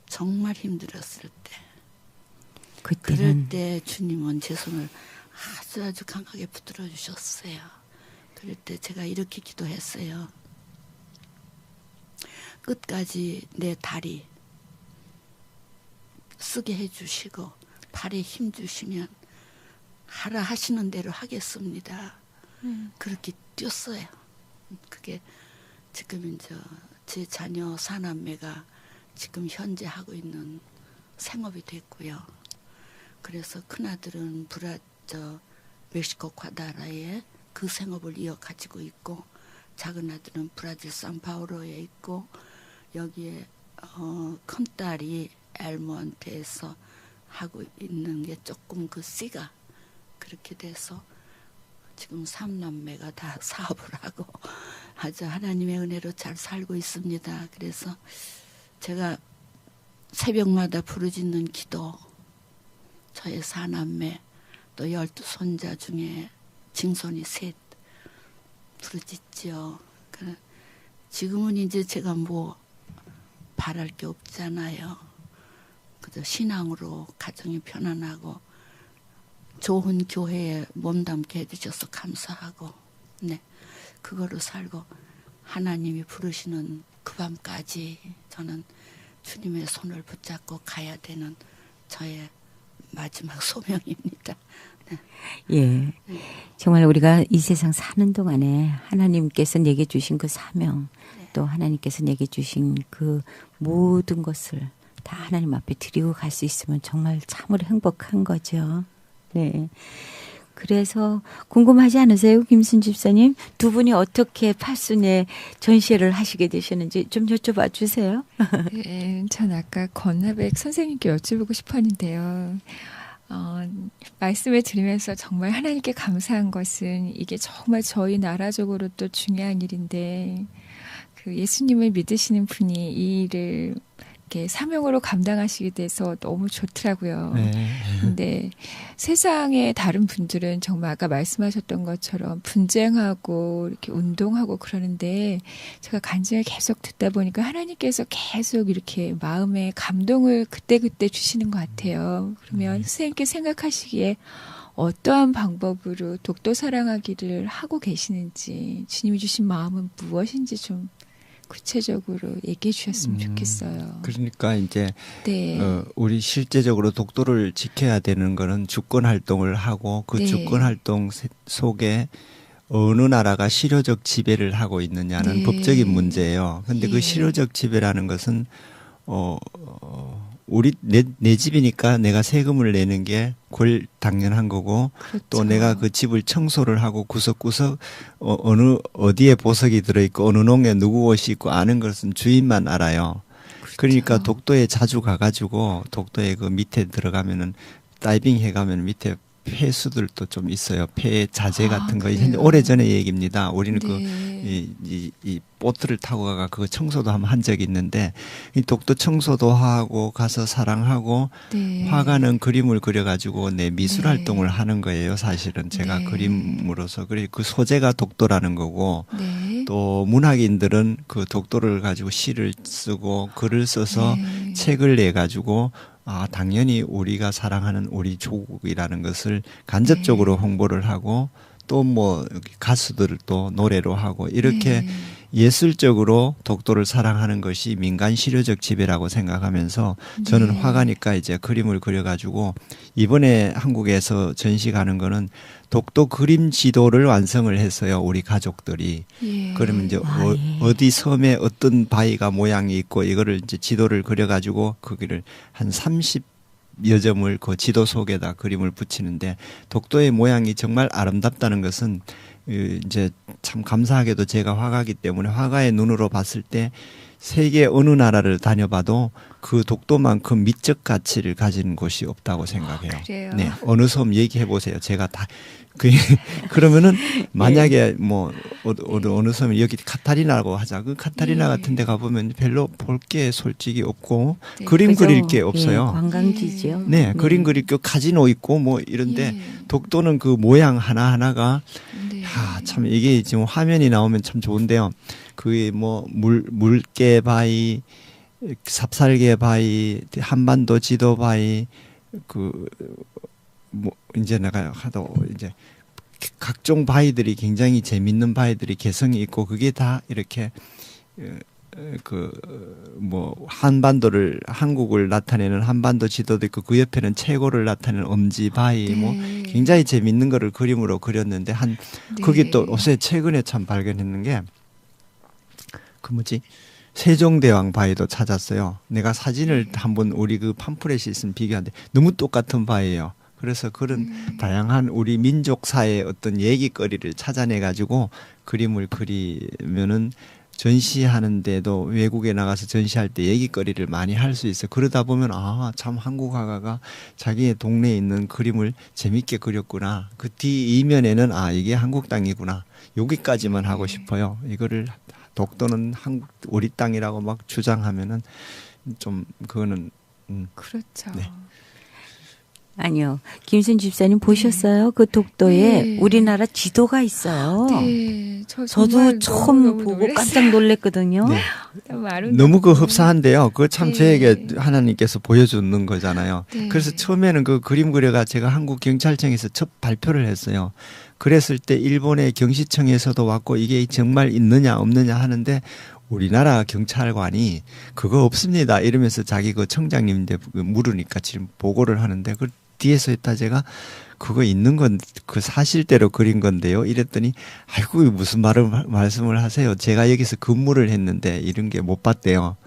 정말 힘들었을 때. 그럴 그때는 때 주님은 제 손을 아주 강하게 붙들어 주셨어요. 그럴 때 제가 이렇게 기도했어요. 끝까지 내 다리 쓰게 해주시고 발에 힘 주시면 하라 하시는 대로 하겠습니다. 그렇게 뛰었어요. 그게 지금 이제 제 자녀 사남매가 지금 현재 하고 있는 생업이 됐고요. 그래서 큰아들은 멕시코 과다라에 그 생업을 이어가지고 있고 작은아들은 브라질 산파우로에 있고 여기에 큰딸이 엘몬테에서 하고 있는 게 조금 그 씨가 그렇게 돼서 지금 3남매가 다 사업을 하고 아주 하나님의 은혜로 잘 살고 있습니다. 그래서 제가 새벽마다 부르짖는 기도, 저의 4남매 또 12손자 중에 증손이 셋 부르짖지요. 지금은 이제 제가 뭐 바랄 게 없잖아요. 그저 신앙으로 가정이 편안하고 좋은 교회에 몸담게 해주셔서 감사하고, 네, 그거로 살고 하나님이 부르시는 그 밤까지 저는 주님의 손을 붙잡고 가야 되는 저의 마지막 소명입니다. 네. 예. 정말 우리가 이 세상 사는 동안에 하나님께서 내게 주신 그 사명, 또 하나님께서 내게 주신 그 모든 것을 다 하나님 앞에 드리고 갈 수 있으면 정말 참으로 행복한 거죠. 네. 그래서 궁금하지 않으세요, 김순 집사님? 두 분이 어떻게 팔순에 전시회를 하시게 되셨는지 좀 여쭤봐 주세요. 네, 전 아까 권나백 선생님께 여쭤보고 싶었는데요. 말씀을 들으면서 정말 하나님께 감사한 것은 이게 정말 저희 나라적으로 또 중요한 일인데 그 예수님을 믿으시는 분이 이 일을 이렇게 사명으로 감당하시게 돼서 너무 좋더라고요. 네. 근데 세상의 다른 분들은 정말 아까 말씀하셨던 것처럼 분쟁하고 이렇게 운동하고 그러는데 제가 간증을 계속 듣다 보니까 하나님께서 계속 이렇게 마음에 감동을 그때그때 주시는 것 같아요. 그러면 선생님께 생각하시기에 어떠한 방법으로 독도 사랑하기를 하고 계시는지 주님이 주신 마음은 무엇인지 좀 구체적으로 얘기해 주셨으면 좋겠어요. 그러니까 이제 네. 우리 실제적으로 독도를 지켜야 되는 거는 주권 활동을 하고 그 네. 주권 활동 속에 어느 나라가 실효적 지배를 하고 있느냐는 네. 법적인 문제예요. 근데 예. 그 실효적 지배라는 것은 우리 내 집이니까 내가 세금을 내는 게 당연한 거고 그렇죠. 또 내가 그 집을 청소를 하고 구석구석 어디에 보석이 들어있고 어느 농에 누구 옷이 있고 아는 것은 주인만 알아요. 그러니까 독도에 자주 가가지고 독도에 그 밑에 들어가면은 다이빙 해가면 밑에 폐수들도 좀 있어요. 폐 자재 같은 거. 그래요? 오래전의 얘기입니다. 우리는 네. 이 보트를 타고 가가 그 청소도 한 적이 있는데 이 독도 청소도 하고 가서 사랑하고 네. 화가는 그림을 그려가지고 내 미술 네. 활동을 하는 거예요. 사실은 제가 네. 그림으로서 그 소재가 독도라는 거고 네. 또 문학인들은 그 독도를 가지고 시를 쓰고 글을 써서 네. 책을 내 가지고 당연히 우리가 사랑하는 우리 조국이라는 것을 간접적으로 네. 홍보를 하고 또 뭐 가수들도 노래로 하고 이렇게 네. 예술적으로 독도를 사랑하는 것이 민간 실효적 지배라고 생각하면서 저는 네. 화가니까 이제 그림을 그려가지고 이번에 한국에서 전시 가는 거는 독도 그림 지도를 완성을 했어요. 우리 가족들이. 예. 그러면 이제 예. 어디 섬에 어떤 바위가 모양이 있고 이거를 이제 지도를 그려가지고 거기를 한 30여 점을 그 지도 속에다 그림을 붙이는데 독도의 모양이 정말 아름답다는 것은 이제 참 감사하게도 제가 화가이기 때문에 화가의 눈으로 봤을 때 세계 어느 나라를 다녀봐도 그 독도만큼 미적 가치를 가진 곳이 없다고 생각해요. 그래요? 네, 어느 섬 얘기해 보세요. 제가 다 그러면은 만약에 뭐 어느 섬이 여기 카타리나라고 하자. 그 카타리나 예. 같은 데 가보면 별로 볼 게 솔직히 없고 네. 그림 그죠? 그릴 게 예, 없어요. 관광지죠. 네, 그림 그릴 게 카지노 있고 뭐 이런데 예. 독도는 그 모양 하나하나가 네. 참 이게 지금 화면이 나오면 참 좋은데요. 그 뭐 물개 바위, 삽살개 바위, 한반도 지도 바위, 뭐 이제 내가 하도 이제 각종 바위들이 굉장히 재밌는 바위들이 개성이 있고 그게 다 이렇게 뭐 한국을 나타내는 한반도 지도도 있고 그 옆에는 최고를 나타내는 엄지 바위 네. 뭐 굉장히 재밌는 거를 그림으로 그렸는데 그게 또 네. 요새 최근에 참 발견했는 게 그 뭐지 세종대왕 바위도 찾았어요. 내가 사진을 한번 우리 그 팜프렛이 있으면 비교하는데 너무 똑같은 바위예요. 그래서 그런 다양한 우리 민족사의 어떤 얘기거리를 찾아내 가지고 그림을 그리면은 전시하는데도 외국에 나가서 전시할 때 얘기거리를 많이 할 수 있어요. 그러다 보면 참 한국 화가가 자기의 동네에 있는 그림을 재밌게 그렸구나. 그 뒤 이면에는 이게 한국 땅이구나. 여기까지만 하고 싶어요. 이거를 독도는 우리 땅이라고 막 주장하면은 좀 그거는 그렇죠. 네. 아니요. 김순 집사님 보셨어요? 그 독도에 네. 우리나라 지도가 있어요. 네, 저도 처음 보고 깜짝 놀랐거든요. 네. 너무 아름답고. 너무 그 흡사한데요. 그거 참 네. 저에게 하나님께서 보여주는 거잖아요. 네. 그래서 처음에는 그 그림 그려가 제가 한국 경찰청에서 첫 발표를 했어요. 그랬을 때 일본의 경시청에서도 왔고 이게 정말 있느냐 없느냐 하는데 우리나라 경찰관이 그거 없습니다 이러면서 자기 그 청장님인데 물으니까 지금 보고를 하는데 그 뒤에서 했다 제가 그거 있는 건 그 사실대로 그린 건데요. 이랬더니 아이고 무슨 말씀을 하세요. 제가 여기서 근무를 했는데 이런 게 못 봤대요.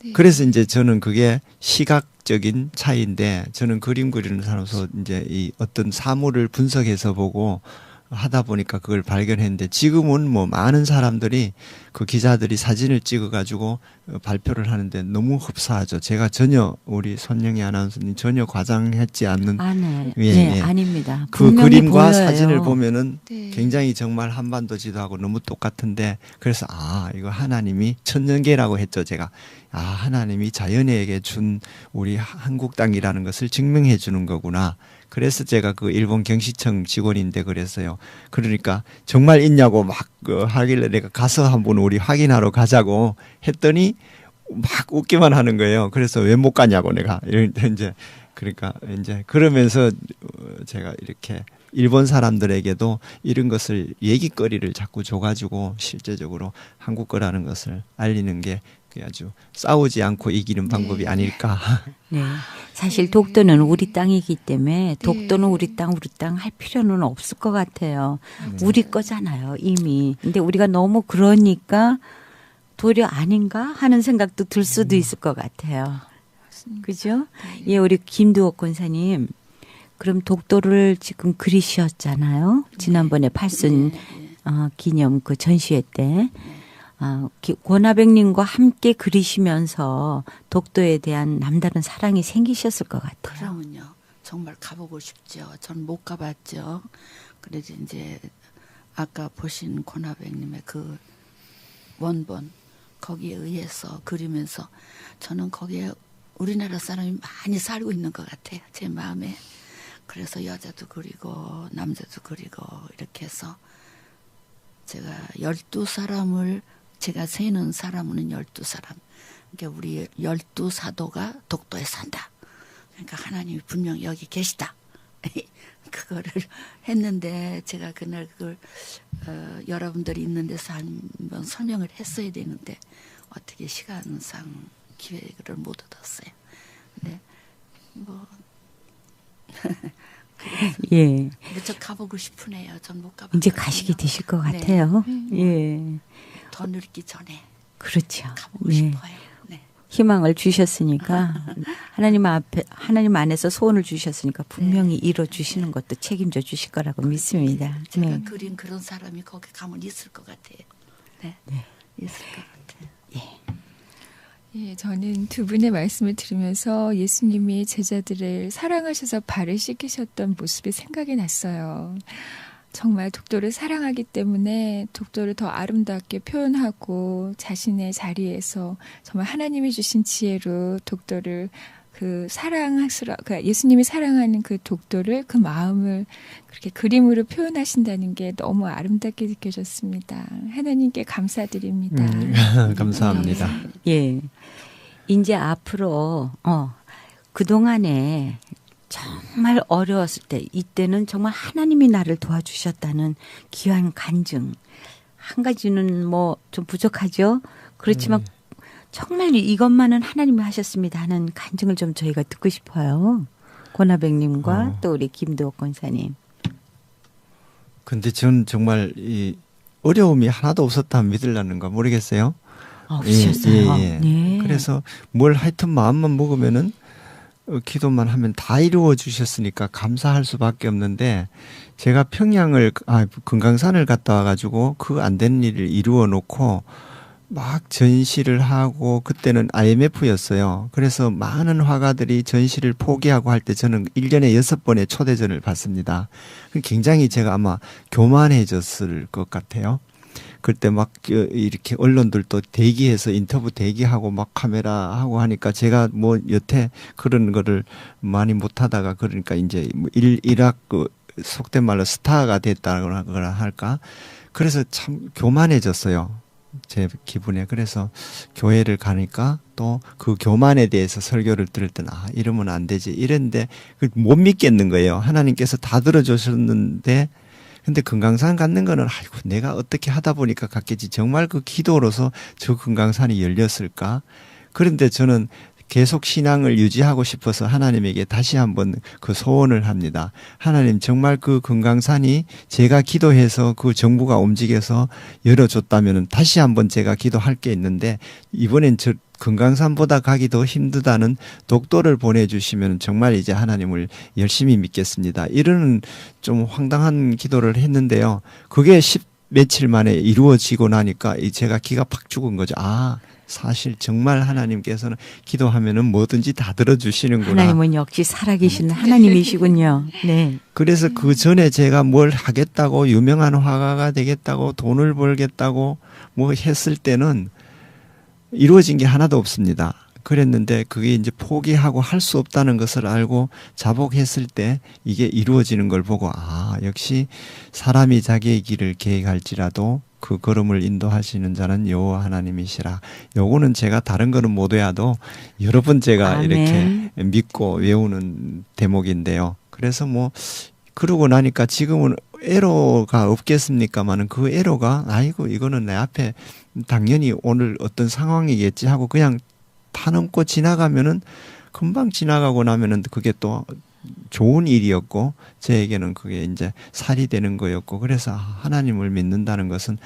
네. 그래서 이제 저는 그게 시각적인 차이인데 저는 그림 그리는 사람으로서 이제 이 어떤 사물을 분석해서 보고 하다 보니까 그걸 발견했는데 지금은 뭐 많은 사람들이 그 기자들이 사진을 찍어가지고 발표를 하는데 너무 흡사하죠. 제가 전혀 우리 손영희 아나운서님 전혀 과장했지 않는 네. 예, 네, 예. 아닙니다. 그 분명히 그림과 보여요. 사진을 보면은 네. 굉장히 정말 한반도 지도하고 너무 똑같은데 그래서 이거 하나님이 천년계라고 했죠. 제가 하나님이 자연에게 준 우리 한국 땅이라는 것을 증명해 주는 거구나. 그래서 제가 그 일본 경시청 직원인데 그랬어요. 그러니까 정말 있냐고 막 하길래 내가 가서 한번 우리 확인하러 가자고 했더니 막 웃기만 하는 거예요. 그래서 왜 못 가냐고 내가 이제 그러니까 이제 그러면서 제가 이렇게 일본 사람들에게도 이런 것을 얘기거리를 자꾸 줘가지고 실제적으로 한국 거라는 것을 알리는 게 아주 싸우지 않고 이기는 방법이 아닐까. 네. 사실 독도는 우리 땅이기 때문에 독도는 우리 땅 할 필요는 없을 것 같아요. 우리 거잖아요, 이미. 근데 우리가 너무 그러니까 도리어 아닌가 하는 생각도 들 수도 있을 것 같아요. 그죠? 예, 우리 김두옥 권사님. 그럼 독도를 지금 그리셨잖아요. 지난번에 팔순 기념 그 전시회 때. 권하백님과 함께 그리시면서 독도에 대한 남다른 사랑이 생기셨을 것 같아요. 그러면요. 정말 가보고 싶죠. 전 못 가봤죠. 그래도 이제 아까 보신 권하백님의 그 원본 거기에 의해서 그리면서 저는 거기에 우리나라 사람이 많이 살고 있는 것 같아요. 제 마음에. 그래서 여자도 그리고 남자도 그리고 이렇게 해서 제가 12사람을 제가 세는 사람은 12사람. 그러니까 우리 12사도가 독도에 산다. 그러니까 하나님이 분명 여기 계시다. 그거를 했는데 제가 그날 그걸 여러분들이 있는 데서 한번 설명을 했어야 되는데 어떻게 시간상 기회를 못 얻었어요. 근데 뭐 예. 저 가보고 싶으네요. 전 못 가봤어요. 이제 가시게 되실 것 네. 같아요. 예. 더 늙기 전에 그렇죠. 가보고 네. 싶어요. 네. 희망을 주셨으니까 하나님 안에서 소원을 주셨으니까 분명히 이뤄 주시는 것도 책임져 주실 거라고 믿습니다. 제가 네. 그린 그런 사람이 거기 가면 있을 것 같아요. 네. 있을 것 같아요. 예, 저는 두 분의 말씀을 들으면서 예수님이 제자들을 사랑하셔서 발을 씻기셨던 모습이 생각이 났어요. 정말 독도를 사랑하기 때문에 독도를 더 아름답게 표현하고 자신의 자리에서 정말 하나님이 주신 지혜로 독도를 그러니까 예수님이 사랑하는 그 독도를 그 마음을 그렇게 그림으로 표현하신다는 게 너무 아름답게 느껴졌습니다. 하나님께 감사드립니다. 감사합니다. 예. 이제 앞으로 그동안에 정말 어려웠을 때 이때는 정말 하나님이 나를 도와주셨다는 귀한 간증. 한 가지는 뭐 좀 부족하죠. 그렇지만 정말 이것만은 하나님이 하셨습니다 하는 간증을 좀 저희가 듣고 싶어요. 권하백님과 또 우리 김도옥 권사님. 근데 전 정말 이 어려움이 하나도 없었다 믿으려는가 모르겠어요. 없으셨어요. 네. 그래서 뭘 하여튼 마음만 먹으면은 기도만 하면 다 이루어 주셨으니까 감사할 수밖에 없는데 제가 금강산을 갔다 와가지고 그 안 된 일을 이루어 놓고 막 전시를 하고 그때는 IMF였어요. 그래서 많은 화가들이 전시를 포기하고 할 때 저는 1년에 6번의 초대전을 받습니다. 굉장히 제가 아마 교만해졌을 것 같아요. 그때 막 이렇게 언론들도 대기해서 인터뷰 대기하고 막 카메라 하고 하니까 제가 뭐 여태 그런 거를 많이 못하다가 그러니까 이제 뭐 일학 속된 말로 스타가 됐다거나 할까. 그래서 참 교만해졌어요. 제 기분에. 그래서 교회를 가니까 또 그 교만에 대해서 설교를 들을 때는 이러면 안 되지 이랬는데 못 믿겠는 거예요. 하나님께서 다 들어주셨는데 근데 금강산 갖는 거는 아이고 내가 어떻게 하다 보니까 갔겠지. 정말 그 기도로서 저 금강산이 열렸을까? 그런데 저는 계속 신앙을 유지하고 싶어서 하나님에게 다시 한번 그 소원을 합니다. 하나님 정말 그 금강산이 제가 기도해서 그 정부가 움직여서 열어줬다면 다시 한번 제가 기도할 게 있는데 이번엔 저 금강산보다 가기 더 힘들다는 독도를 보내주시면 정말 이제 하나님을 열심히 믿겠습니다. 이런 좀 황당한 기도를 했는데요. 그게 며칠 만에 이루어지고 나니까 제가 기가 팍 죽은 거죠. 사실 정말 하나님께서는 기도하면은 뭐든지 다 들어주시는구나. 하나님은 역시 살아계신 하나님이시군요. 네. 그래서 그 전에 제가 뭘 하겠다고 유명한 화가가 되겠다고 돈을 벌겠다고 뭐 했을 때는 이루어진 게 하나도 없습니다. 그랬는데 그게 이제 포기하고 할 수 없다는 것을 알고 자복했을 때 이게 이루어지는 걸 보고 역시 사람이 자기의 길을 계획할지라도 그 걸음을 인도하시는 자는 여호와 하나님이시라. 요거는 제가 다른 거는 못 외워도 여러 번 제가 아멘. 이렇게 믿고 외우는 대목인데요. 그래서 뭐 그러고 나니까 지금은 애로가 없겠습니까마는 그 애로가 아이고 이거는 내 앞에 당연히 오늘 어떤 상황이겠지 하고 그냥 타넘고 지나가면은 금방 지나가고 나면은 그게 또 좋은 일이었고 저에게는 그게 이제 살이 되는 거였고 그래서 하나님을 믿는다는 것은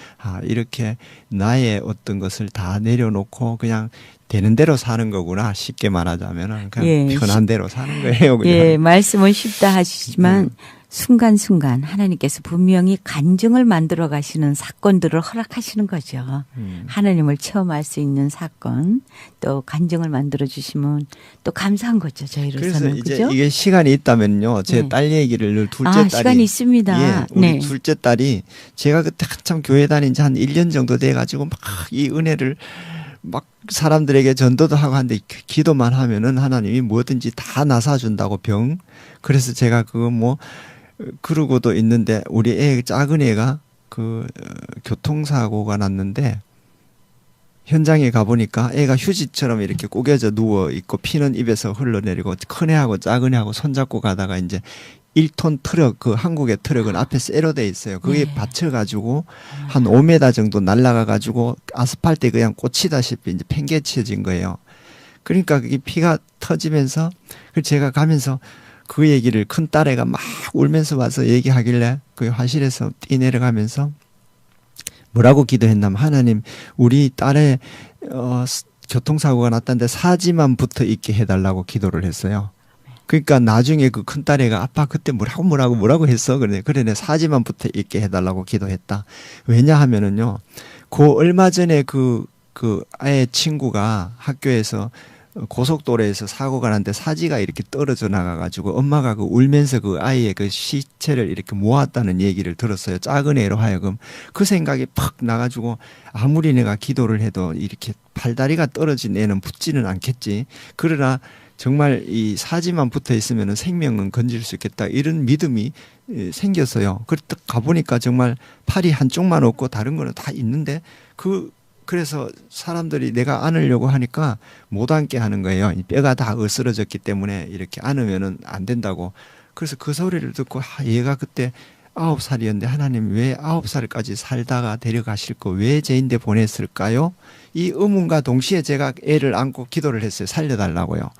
이렇게 나의 어떤 것을 다 내려놓고 그냥 되는 대로 사는 거구나 쉽게 말하자면 그냥 편한 대로 사는 거예요. 그냥. 말씀은 쉽다 하시지만 순간순간 하나님께서 분명히 간증을 만들어 가시는 사건들을 허락하시는 거죠. 하나님을 체험할 수 있는 사건 또 간증을 만들어 주시면 또 감사한 거죠. 저희로서는. 그래서 이제 그죠? 이게 시간이 있다면요. 제 딸 얘기를 둘째 딸이 시간이 있습니다. 우리 둘째 딸이 제가 그때 한참 교회 다닌 지 한 1년 정도 돼 가지고 막 이 은혜를 막 사람들에게 전도도 하고 하는데 기도만 하면은 하나님이 뭐든지 다 나사준다고 병. 그래서 제가 그거 뭐 그러고도 있는데 우리 작은 애가 그 교통사고가 났는데 현장에 가보니까 애가 휴지처럼 이렇게 구겨져 누워 있고 피는 입에서 흘러내리고 큰 애하고 작은 애하고 손잡고 가다가 이제 1톤 트럭 그 한국의 트럭은 앞에 쇠로 돼 있어요. 그게 받쳐가지고 한 5m 정도 날아가가지고 아스팔트에 그냥 꽂히다시피 이제 팽개쳐진 거예요. 그러니까 그게 피가 터지면서 제가 가면서 그 얘기를 큰 딸애가 막 울면서 와서 얘기하길래 그 화실에서 뛰내려가면서 뭐라고 기도했냐면 하나님 우리 딸의 교통사고가 났다는데 사지만 붙어 있게 해달라고 기도를 했어요. 그러니까 나중에 그 큰 딸애가 아빠 그때 뭐라고 했어? 그래 내 사지만 붙어 있게 해달라고 기도했다. 왜냐하면은요 그 얼마 전에 그 아예 친구가 학교에서 고속도로에서 사고가 났는데 사지가 이렇게 떨어져 나가가지고 엄마가 그 울면서 그 아이의 그 시체를 이렇게 모았다는 얘기를 들었어요. 작은 애로 하여금 그 생각이 팍 나가지고 아무리 내가 기도를 해도 이렇게 팔다리가 떨어진 애는 붙지는 않겠지. 그러나 정말 이 사지만 붙어 있으면 생명은 건질 수 있겠다 이런 믿음이 생겼어요. 딱 가보니까 정말 팔이 한쪽만 없고 다른 거는 다 있는데 그래서 사람들이 내가 안으려고 하니까 못 안게 하는 거예요. 뼈가 다 으스러졌기 때문에 이렇게 안으면은 안 된다고. 그래서 그 소리를 듣고 얘가 그때 9살이었는데 하나님 왜 9살까지 살다가 데려가실 거 왜 제인데 보냈을까요? 이 의문과 동시에 제가 애를 안고 기도를 했어요. 살려달라고요.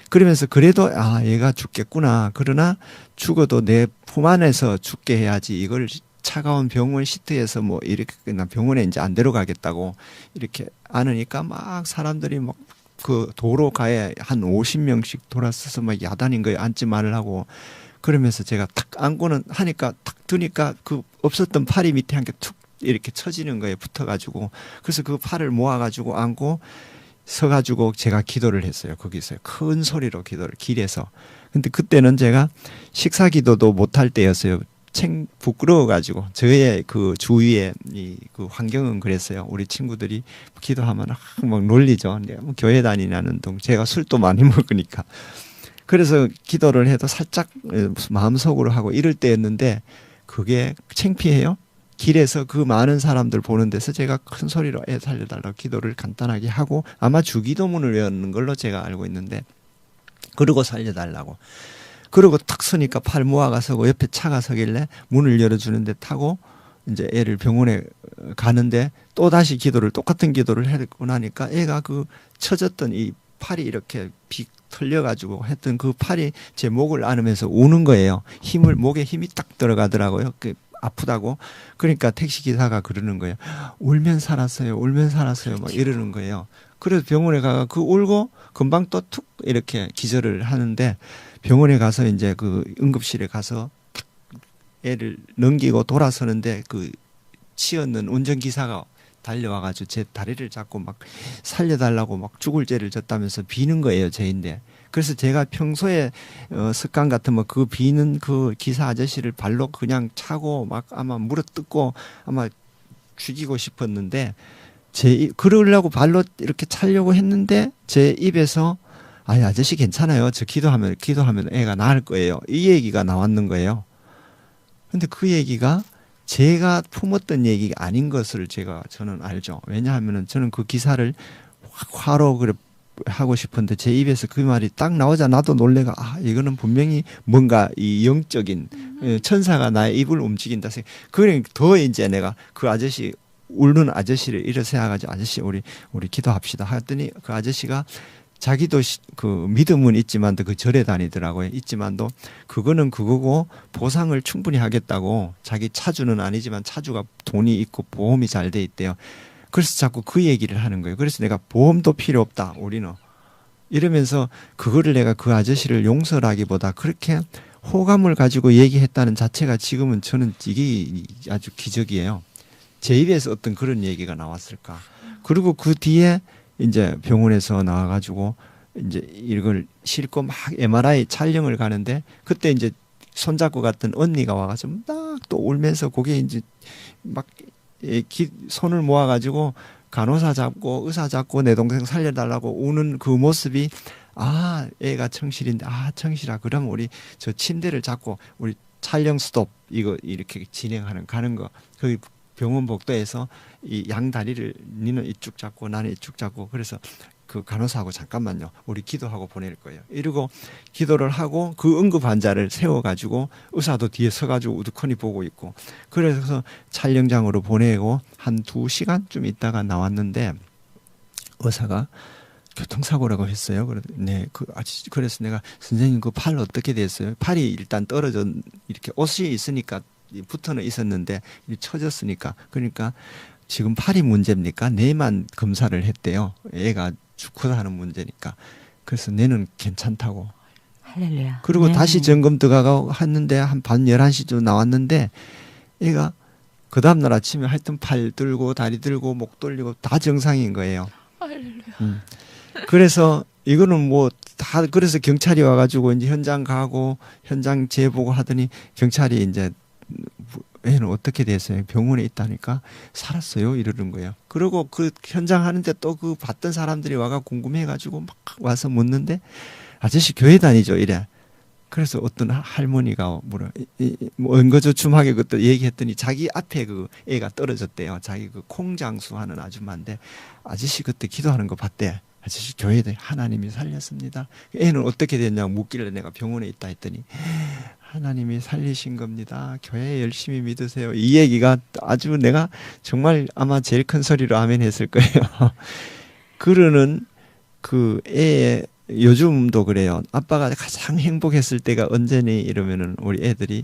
그러면서 그래도 얘가 죽겠구나. 그러나 죽어도 내 품 안에서 죽게 해야지 이걸 차가운 병원 시트에서 뭐 이렇게 그냥 병원에 이제 안 데려가겠다고 이렇게 안으니까 막 사람들이 막 그 도로가에 한 50명씩 돌아서서 막 야단인 거예요. 앉지 말라고. 그러면서 제가 탁 안고는 하니까 탁 드니까 그 없었던 팔이 밑에 한 개 툭 이렇게 처지는 거예요. 붙어가지고. 그래서 그 팔을 모아가지고 안고 서가지고 제가 기도를 했어요. 거기서 큰 소리로 기도를 길에서. 근데 그때는 제가 식사 기도도 못할 때였어요. 부끄러워가지고 저의 그 주위에 그 환경은 그랬어요. 우리 친구들이 기도하면 막 놀리죠. 내가 뭐 교회 다니냐는 동 제가 술도 많이 먹으니까. 그래서 기도를 해도 살짝 마음속으로 하고 이럴 때였는데 그게 창피해요. 길에서 그 많은 사람들 보는 데서 제가 큰 소리로 애 살려달라고 기도를 간단하게 하고 아마 주기도문을 외우는 걸로 제가 알고 있는데 그러고 살려달라고. 그러고 탁 서니까 팔 모아가 서고 옆에 차가 서길래 문을 열어주는데 타고 이제 애를 병원에 가는데 또 다시 기도를 똑같은 기도를 하고 나니까 애가 그 처졌던 이 팔이 이렇게 비 털려가지고 했던 그 팔이 제 목을 안으면서 우는 거예요. 목에 힘이 딱 들어가더라고요. 그 아프다고. 그러니까 택시 기사가 그러는 거예요. 울면 살았어요. 울면 살았어요. 막 이러는 거예요. 그래서 병원에 가가 그 울고 금방 또 툭 이렇게 기절을 하는데 병원에 가서 이제 그 응급실에 가서 애를 넘기고 돌아서는데 그 치였는 운전기사가 달려와가지고 제 다리를 잡고 막 살려달라고 막 죽을 죄를 졌다면서 비는 거예요, 제인데. 그래서 제가 평소에 습관 같으면 그 비는 그 기사 아저씨를 발로 그냥 차고 막 아마 물어뜯고 아마 죽이고 싶었는데 그러려고 발로 이렇게 차려고 했는데 제 입에서 아저씨 괜찮아요. 저 기도하면 애가 나을 거예요. 이 얘기가 나왔는 거예요. 근데 그 얘기가 제가 품었던 얘기가 아닌 것을 저는 알죠. 왜냐하면은 저는 그 기사를 화로 그래 하고 싶은데 제 입에서 그 말이 딱 나오자 나도 놀래가 이거는 분명히 뭔가 이 영적인 천사가 나의 입을 움직인다. 그래 더 이제 내가 그 아저씨 울는 아저씨를 일어세워가지고 아저씨 우리 기도합시다 하더니 그 아저씨가 자기도 그 믿음은 있지만도 그 절에 다니더라고요. 있지만도 그거는 그거고 보상을 충분히 하겠다고 자기 차주는 아니지만 차주가 돈이 있고 보험이 잘 돼 있대요. 그래서 자꾸 그 얘기를 하는 거예요. 그래서 내가 보험도 필요 없다. 우리는. 이러면서 그거를 내가 그 아저씨를 용서라기보다 그렇게 호감을 가지고 얘기했다는 자체가 지금은 저는 이게 아주 기적이에요. 제 입에서 어떤 그런 얘기가 나왔을까. 그리고 그 뒤에 이제 병원에서 나와가지고 이제 이걸 싣고 막 MRI 촬영을 가는데 그때 이제 손잡고 갔던 언니가 와가지고 딱 또 울면서 거기에 이제 막 손을 모아가지고 간호사 잡고 의사 잡고 내 동생 살려달라고 우는 그 모습이 애가 청실인데 청실아 그럼 우리 저 침대를 잡고 우리 촬영 스톱 이거 이렇게 가는 거 그 병원 복도에서 이 양 다리를 니는 이쪽 잡고 나는 이쪽 잡고 그래서 그 간호사하고 잠깐만요. 우리 기도하고 보낼 거예요. 이러고 기도를 하고 그 응급 환자를 세워가지고 의사도 뒤에 서가지고 우두커니 보고 있고 그래서 촬영장으로 보내고 한 2시간쯤 있다가 나왔는데 의사가 교통사고라고 했어요. 그래서 내가 선생님 그 팔 어떻게 됐어요? 팔이 일단 떨어져 이렇게 옷이 있으니까 붙어는 있었는데 처졌으니까 그러니까 지금 팔이 문제입니까? 뇌만 검사를 했대요. 애가 죽고 사는 문제니까. 그래서 뇌는 괜찮다고. 할렐루야. 그리고 다시 점검 들어가고 했는데 한 밤 11시쯤 나왔는데 애가 그 다음날 아침에 하여튼 팔 들고 다리 들고 목 돌리고 다 정상인 거예요. 할렐루야. 그래서 이거는 뭐 다 그래서 경찰이 와가지고 이제 현장 가고 현장 재보고 하더니 경찰이 이제 애는 어떻게 됐어요? 병원에 있다니까 살았어요 이러는 거예요. 그리고 그 현장 하는데 또 그 봤던 사람들이 와가 궁금해가지고 막 와서 묻는데 아저씨 교회 다니죠 이래. 그래서 어떤 할머니가 뭐 은거조춤하게 그때 얘기했더니 자기 앞에 그 애가 떨어졌대요. 자기 그 콩장수 하는 아줌마인데 아저씨 그때 기도하는 거 봤대. 아저씨 교회에 하나님이 살렸습니다. 애는 어떻게 됐냐고 묻길래 내가 병원에 있다 했더니 하나님이 살리신 겁니다. 교회 열심히 믿으세요. 이 얘기가 아주 내가 정말 아마 제일 큰 소리로 아멘 했을 거예요. 그러는 그 애의 요즘도 그래요. 아빠가 가장 행복했을 때가 언제니 이러면은 우리 애들이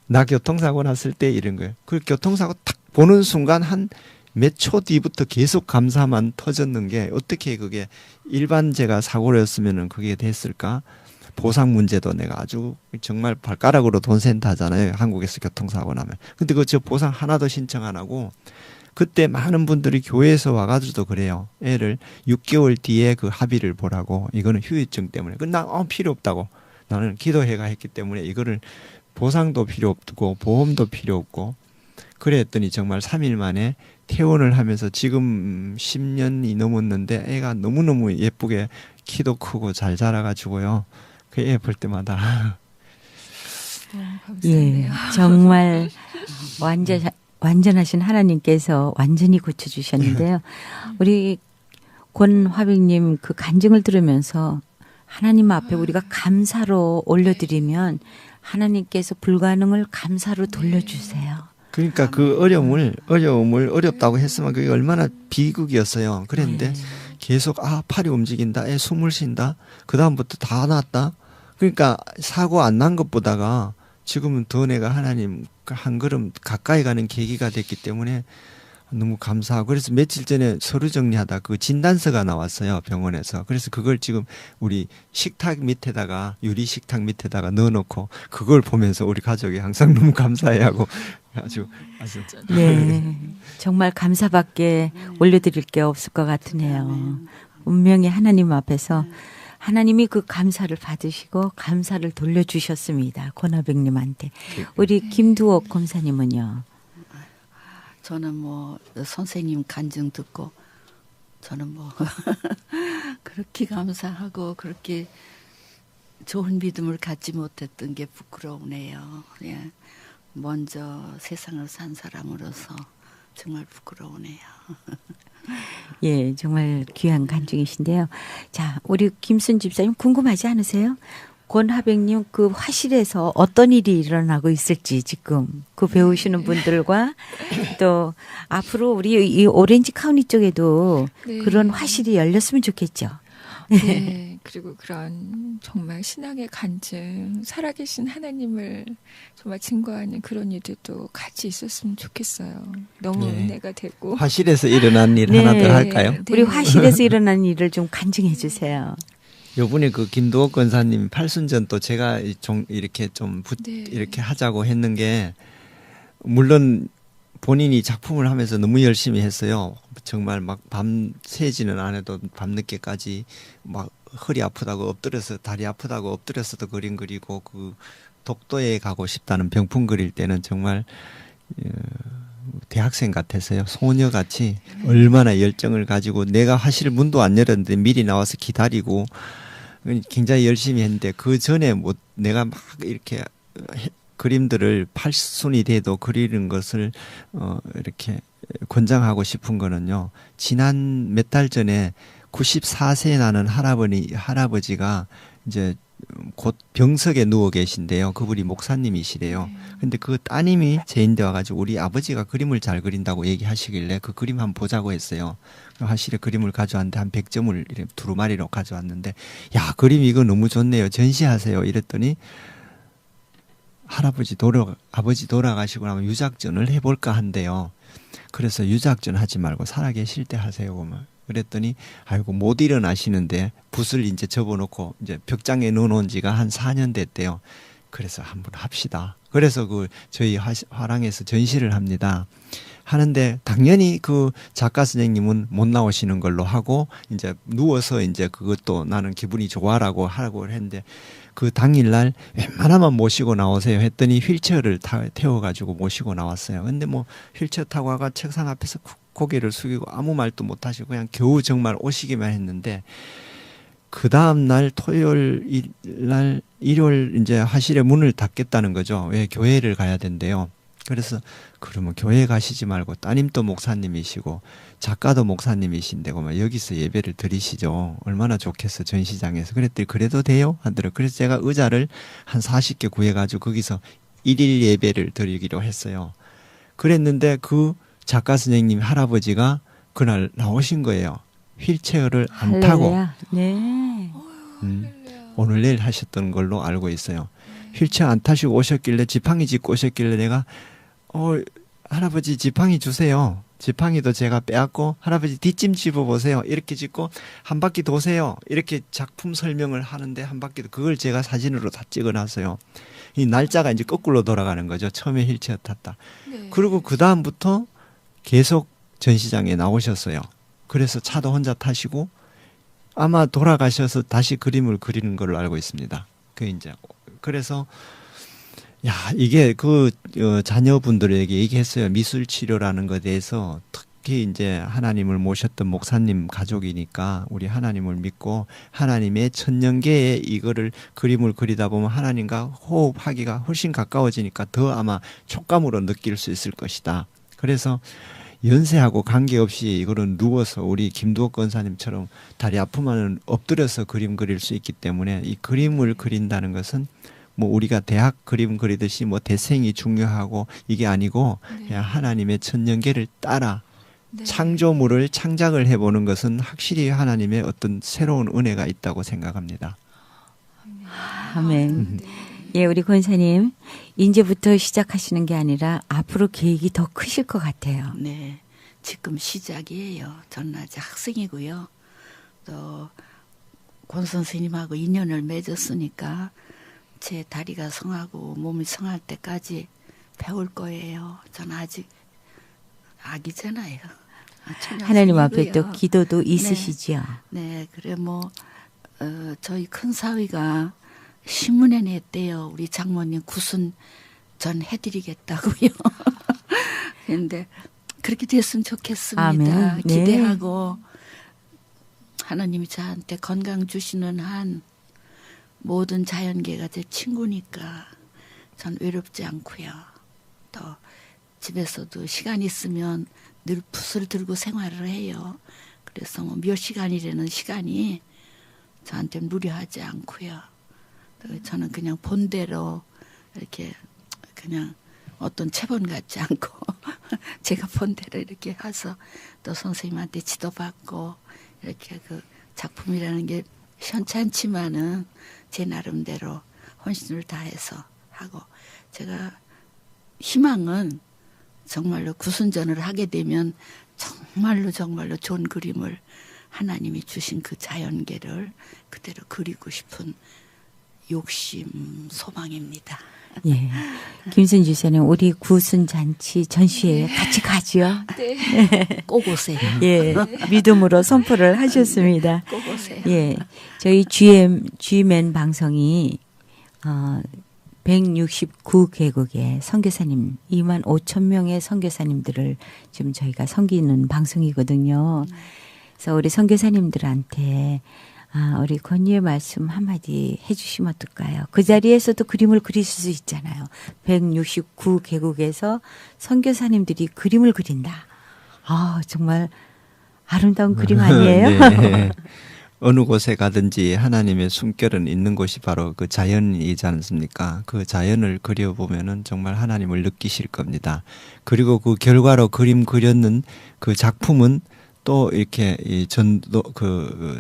나 교통사고 났을 때 이런 거예요. 그 교통사고 딱 보는 순간 한 몇 초 뒤부터 계속 감사만 터졌는 게 어떻게 그게 일반 제가 사고였으면은 그게 됐을까? 보상 문제도 내가 아주 정말 발가락으로 돈 센다 하잖아요. 한국에서 교통사고 나면. 근데 그 저 보상 하나도 신청 안 하고 그때 많은 분들이 교회에서 와가지고도 그래요. 애를 6개월 뒤에 그 합의를 보라고. 이거는 후유증 때문에. 나 필요 없다고. 나는 기도회가 했기 때문에 이거를 보상도 필요 없고 보험도 필요 없고 그랬더니 정말 3일 만에 퇴원을 하면서 지금 10년이 넘었는데 애가 너무너무 예쁘게 키도 크고 잘 자라가지고요. 그 애 볼 때마다 예, 정말 완전하신 하나님께서 완전히 고쳐주셨는데요. 우리 권화백님 그 간증을 들으면서 하나님 앞에 우리가 감사로 올려드리면 하나님께서 불가능을 감사로 돌려주세요. 그러니까 그 어려움을 어렵다고 했으면 그게 얼마나 비극이었어요. 그랬는데 계속 팔이 움직인다, 애 숨을 쉰다, 그 다음부터 다 낫다. 그러니까 사고 안 난 것보다가 지금은 더 내가 하나님 한 걸음 가까이 가는 계기가 됐기 때문에 너무 감사하고 그래서 며칠 전에 서류 정리하다 그 진단서가 나왔어요 병원에서. 그래서 그걸 지금 우리 식탁 밑에다가 유리 식탁 밑에다가 넣어놓고 그걸 보면서 우리 가족이 항상 너무 감사해하고 아주 네 정말 감사밖에 올려드릴 게 없을 것 같으네요. 분명히 하나님 앞에서 하나님이 그 감사를 받으시고 감사를 돌려주셨습니다. 권화백님한테. 우리 김두옥 검사님은요. 저는 뭐 선생님 간증 듣고 저는 뭐 그렇게 감사하고 그렇게 좋은 믿음을 갖지 못했던 게 부끄러우네요. 예. 먼저 세상을 산 사람으로서 정말 부끄러우네요. 예, 정말 귀한 간증이신데요. 자, 우리 김순 집사님 궁금하지 않으세요? 권화백님 그 화실에서 어떤 일이 일어나고 있을지 지금 그 배우시는 분들과 또 앞으로 우리 이 오렌지 카운티 쪽에도 네. 그런 화실이 열렸으면 좋겠죠. 네, 그리고 그런 정말 신앙의 간증, 살아계신 하나님을 정말 증거하는 그런 일들도 같이 있었으면 좋겠어요. 너무 네. 은혜가 되고. 화실에서 일어난 일 네. 하나 더 할까요? 네. 우리 화실에서 일어난 일을 좀 간증해 주세요. 요번에 그 김도옥 권사님 팔순전 또 제가 이렇게 네. 이렇게 하자고 했는 게 물론 본인이 작품을 하면서 너무 열심히 했어요. 정말 막 밤새지는 않아도 밤늦게까지 막 허리 아프다고 엎드려서 다리 아프다고 엎드려서도 그림 그리고 그 독도에 가고 싶다는 병풍 그릴 때는 정말 대학생 같았어요. 소녀같이 얼마나 열정을 가지고 내가 화실 문도 안 열었는데 미리 나와서 기다리고 굉장히 열심히 했는데 그 전에 뭐 내가 막 이렇게 그림들을 팔순이 돼도 그리는 것을 이렇게 권장하고 싶은 거는요. 지난 몇 달 전에 94세 나는 할아버지가 이제 곧 병석에 누워 계신데요. 그분이 목사님이시래요. 근데 그 따님이 제인대 와가지고 우리 아버지가 그림을 잘 그린다고 얘기하시길래 그 그림 한번 보자고 했어요. 화실에 그림을 가져왔는데 한 100점을 두루마리로 가져왔는데 야 그림 이거 너무 좋네요. 전시하세요. 이랬더니 아버지 돌아가시고 나면 유작전을 해볼까 한대요. 그래서 유작전 하지 말고 살아계실 때 하세요. 그랬더니 아이고 못 일어나시는데 붓을 이제 접어놓고 이제 벽장에 넣어놓은 지가 한 4년 됐대요. 그래서 한번 합시다. 그래서 그 저희 화랑에서 전시를 합니다. 하는데 당연히 그 작가 선생님은 못 나오시는 걸로 하고 이제 누워서 이제 그것도 나는 기분이 좋아라고 하라고 했는데 그 당일날 웬만하면 모시고 나오세요 했더니 휠체어를 태워가지고 모시고 나왔어요. 근데 뭐 휠체어 타고 와가 책상 앞에서 고개를 숙이고 아무 말도 못 하시고 그냥 겨우 정말 오시기만 했는데 그 다음날 토요일 날 일요일 이제 화실에 문을 닫겠다는 거죠. 왜 교회를 가야 된대요. 그래서 그러면 교회 가시지 말고 따님도 목사님이시고 작가도 목사님이신데 여기서 예배를 드리시죠. 얼마나 좋겠어 전시장에서. 그랬더니 그래도 돼요? 하더라고요. 그래서 제가 의자를 한 40개 구해가지고 거기서 1일 예배를 드리기로 했어요. 그랬는데 그 작가 선생님 할아버지가 그날 나오신 거예요. 휠체어를 안 타고 네. 오늘 내일 하셨던 걸로 알고 있어요. 휠체어 안 타시고 오셨길래 지팡이 짚고 오셨길래 내가 할아버지 지팡이 주세요. 지팡이도 제가 빼앗고 할아버지 뒷짐 집어보세요. 이렇게 짓고 한 바퀴 도세요. 이렇게 작품 설명을 하는데 한 바퀴도 그걸 제가 사진으로 다 찍어놨어요. 이 날짜가 이제 거꾸로 돌아가는 거죠. 처음에 휠체어 탔다. 네. 그리고 그 다음부터 계속 전시장에 나오셨어요. 그래서 차도 혼자 타시고 아마 돌아가셔서 다시 그림을 그리는 걸로 알고 있습니다. 그래서 야 이게 자녀분들에게 얘기했어요. 미술 치료라는 것에 대해서 특히 이제 하나님을 모셨던 목사님 가족이니까 우리 하나님을 믿고 하나님의 천년계에 이거를 그림을 그리다 보면 하나님과 호흡하기가 훨씬 가까워지니까 더 아마 촉감으로 느낄 수 있을 것이다. 그래서 연세하고 관계없이 이거는 누워서 우리 김두옥 권사님처럼 다리 아프면 엎드려서 그림 그릴 수 있기 때문에 이 그림을 그린다는 것은 뭐 우리가 대학 그림 그리듯이 뭐 대생이 중요하고 이게 아니고 네. 그냥 하나님의 천년계를 따라 네. 창조물을 창작을 해보는 것은 확실히 하나님의 어떤 새로운 은혜가 있다고 생각합니다. 아멘. 네. 예, 우리 권사님 이제부터 시작하시는 게 아니라 앞으로 계획이 더 크실 것 같아요. 네, 지금 시작이에요. 저는 아직 학생이고요. 또 권 선생님하고 인연을 맺었으니까 제 다리가 성하고 몸이 성할 때까지 배울 거예요. 저는 아직 아기잖아요. 하나님 앞에 또 초년생이고요. 기도도 있으시지요. 네, 그래 저희 큰 사위가 신문에 냈대요. 우리 장모님 구순 전 해드리겠다고요. 그런데 그렇게 됐으면 좋겠습니다. 아멘. 네. 기대하고 하나님이 저한테 건강 주시는 한 모든 자연계가 제 친구니까 전 외롭지 않고요. 또 집에서도 시간 있으면 늘 붓을 들고 생활을 해요. 그래서 뭐 몇 시간이라는 시간이 저한테 무료하지 않고요. 또 저는 그냥 본대로 이렇게 그냥 어떤 체본 같지 않고 제가 본대로 이렇게 해서 또 선생님한테 지도받고 이렇게 그 작품이라는 게 현찮지만은 제 나름대로 혼신을 다해서 하고 제가 희망은 정말로 구순전을 하게 되면 정말로 좋은 그림을 하나님이 주신 그 자연계를 그대로 그리고 싶은 욕심, 소망입니다. 예. 김순 주사님 우리 구순 잔치 전시회에 같이 가지요. 네. 꼭 오세요. 예. 믿음으로 선포를 하셨습니다. 꼭 오세요. 예. 저희 GMN 방송이 169개국의 선교사님 2만 5천 명의 선교사님들을 지금 저희가 섬기는 방송이거든요. 그래서 우리 선교사님들한테 우리 권유의 말씀 한마디 해주시면 어떨까요? 그 자리에서도 그림을 그릴 수 있잖아요. 169개국에서 선교사님들이 그림을 그린다. 정말 아름다운 그림 아니에요? 네. 어느 곳에 가든지 하나님의 숨결은 있는 곳이 바로 그 자연이지 않습니까? 그 자연을 그려보면은 정말 하나님을 느끼실 겁니다. 그리고 그 결과로 그림 그렸는 그 작품은 또 이렇게 이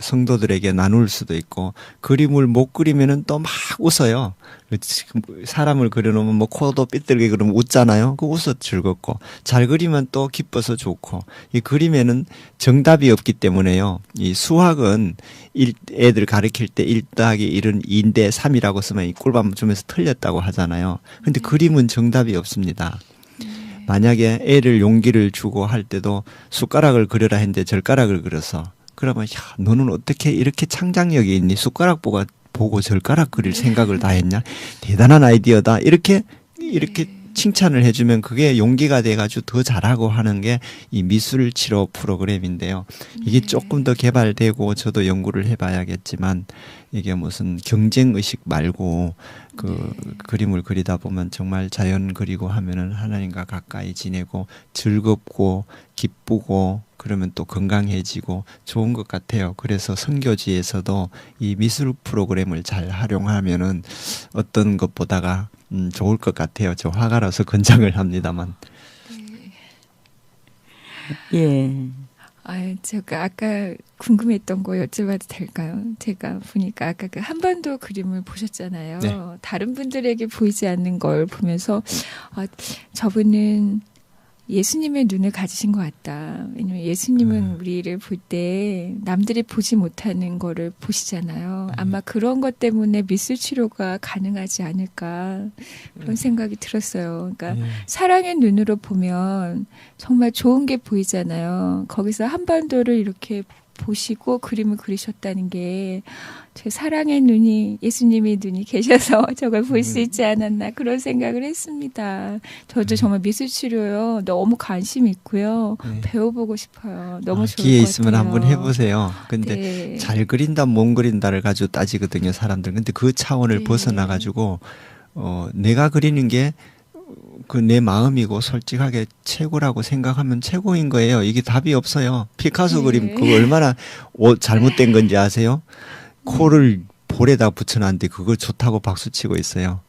성도들에게 나눌 수도 있고 그림을 못 그리면은 또 막 웃어요. 사람을 그려놓으면 뭐 코도 삐뚤게 그러면 웃잖아요. 그 웃어 즐겁고 잘 그리면 또 기뻐서 좋고 이 그림에는 정답이 없기 때문에요. 이 수학은 애들 가르칠 때 1 더하기 1은 2인데 3이라고 쓰면 이 꿀밤 주면서 틀렸다고 하잖아요. 근데 그림은 정답이 없습니다. 만약에 애를 용기를 주고 할 때도 숟가락을 그려라 했는데 젓가락을 그려서 그러면 야 너는 어떻게 이렇게 창작력이 있니? 숟가락 보고 젓가락 그릴 생각을 다 했냐? 대단한 아이디어다. 이렇게 칭찬을 해주면 그게 용기가 돼가지고 더 잘하고 하는 게 이 미술 치료 프로그램인데요. 이게 조금 더 개발되고 저도 연구를 해봐야겠지만 이게 무슨 경쟁 의식 말고 그림을 그리다 보면 정말 자연 그리고 하면은 하나님과 가까이 지내고 즐겁고 기쁘고 그러면 또 건강해지고 좋은 것 같아요. 그래서 선교지에서도 이 미술 프로그램을 잘 활용하면은 어떤 것보다가 좋을 것 같아요. 저 화가라서 권장을 합니다만. 예. 제가 아까 궁금했던 거 여쭤봐도 될까요? 제가 보니까 아까 그 한반도 그림을 보셨잖아요. 네. 다른 분들에게 보이지 않는 걸 보면서 저분은 예수님의 눈을 가지신 것 같다. 왜냐면 예수님은 우리를 볼 때 남들이 보지 못하는 거를 보시잖아요. 아마 그런 것 때문에 미술 치료가 가능하지 않을까 그런 생각이 들었어요. 그러니까 사랑의 눈으로 보면 정말 좋은 게 보이잖아요. 거기서 한반도를 이렇게 보시고 그림을 그리셨다는 게 제 사랑의 눈이 예수님의 눈이 계셔서 저걸 볼 수 있지 않았나 그런 생각을 했습니다. 저도 정말 미술치료요 너무 관심 있고요. 배워보고 싶어요. 너무 좋을 것 같아요. 기회 있으면 한번 해보세요. 근데 네. 잘 그린다 못 그린다를 가지고 따지거든요 사람들. 근데 그 차원을 네. 벗어나 가지고 내가 그리는 게 그 내 마음이고 솔직하게 최고라고 생각하면 최고인 거예요. 이게 답이 없어요. 피카소 네. 그림 그거 얼마나 잘못된 건지 아세요? 코를 볼에다 붙여놨는데 그걸 좋다고 박수치고 있어요.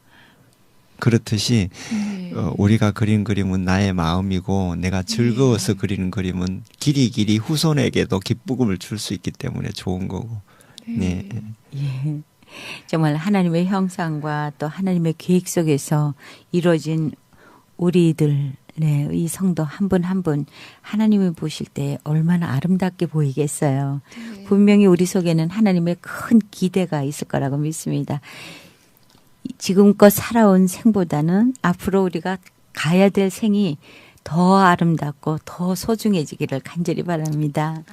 그렇듯이 네. 우리가 그린 그림은 나의 마음이고 내가 즐거워서 그리는 그림은 길이 후손에게도 기쁨을 줄 수 있기 때문에 좋은 거고. 네. 예. 정말 하나님의 형상과 또 하나님의 계획 속에서 이루어진 우리들, 네, 이 성도 한 분 한 분 하나님을 보실 때 얼마나 아름답게 보이겠어요. 분명히 우리 속에는 하나님의 큰 기대가 있을 거라고 믿습니다. 지금껏 살아온 생보다는 앞으로 우리가 가야 될 생이 더 아름답고 더 소중해지기를 간절히 바랍니다.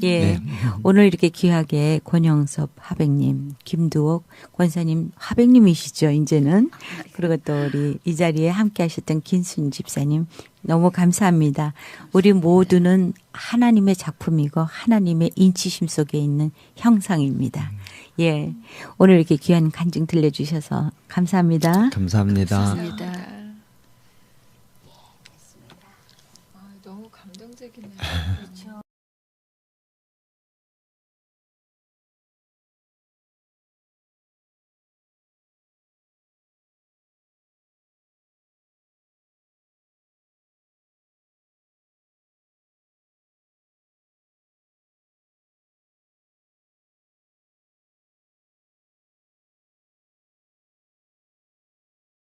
예, 네. 오늘 이렇게 귀하게 권영섭 하백님, 김두옥 권사님 하백님이시죠 이제는. 그리고 또 우리 이 자리에 함께하셨던 김순 집사님 너무 감사합니다. 우리 모두는 하나님의 작품이고 하나님의 인치심 속에 있는 형상입니다. 예, 오늘 이렇게 귀한 간증 들려주셔서 감사합니다. 감사합니다. 감사합니다.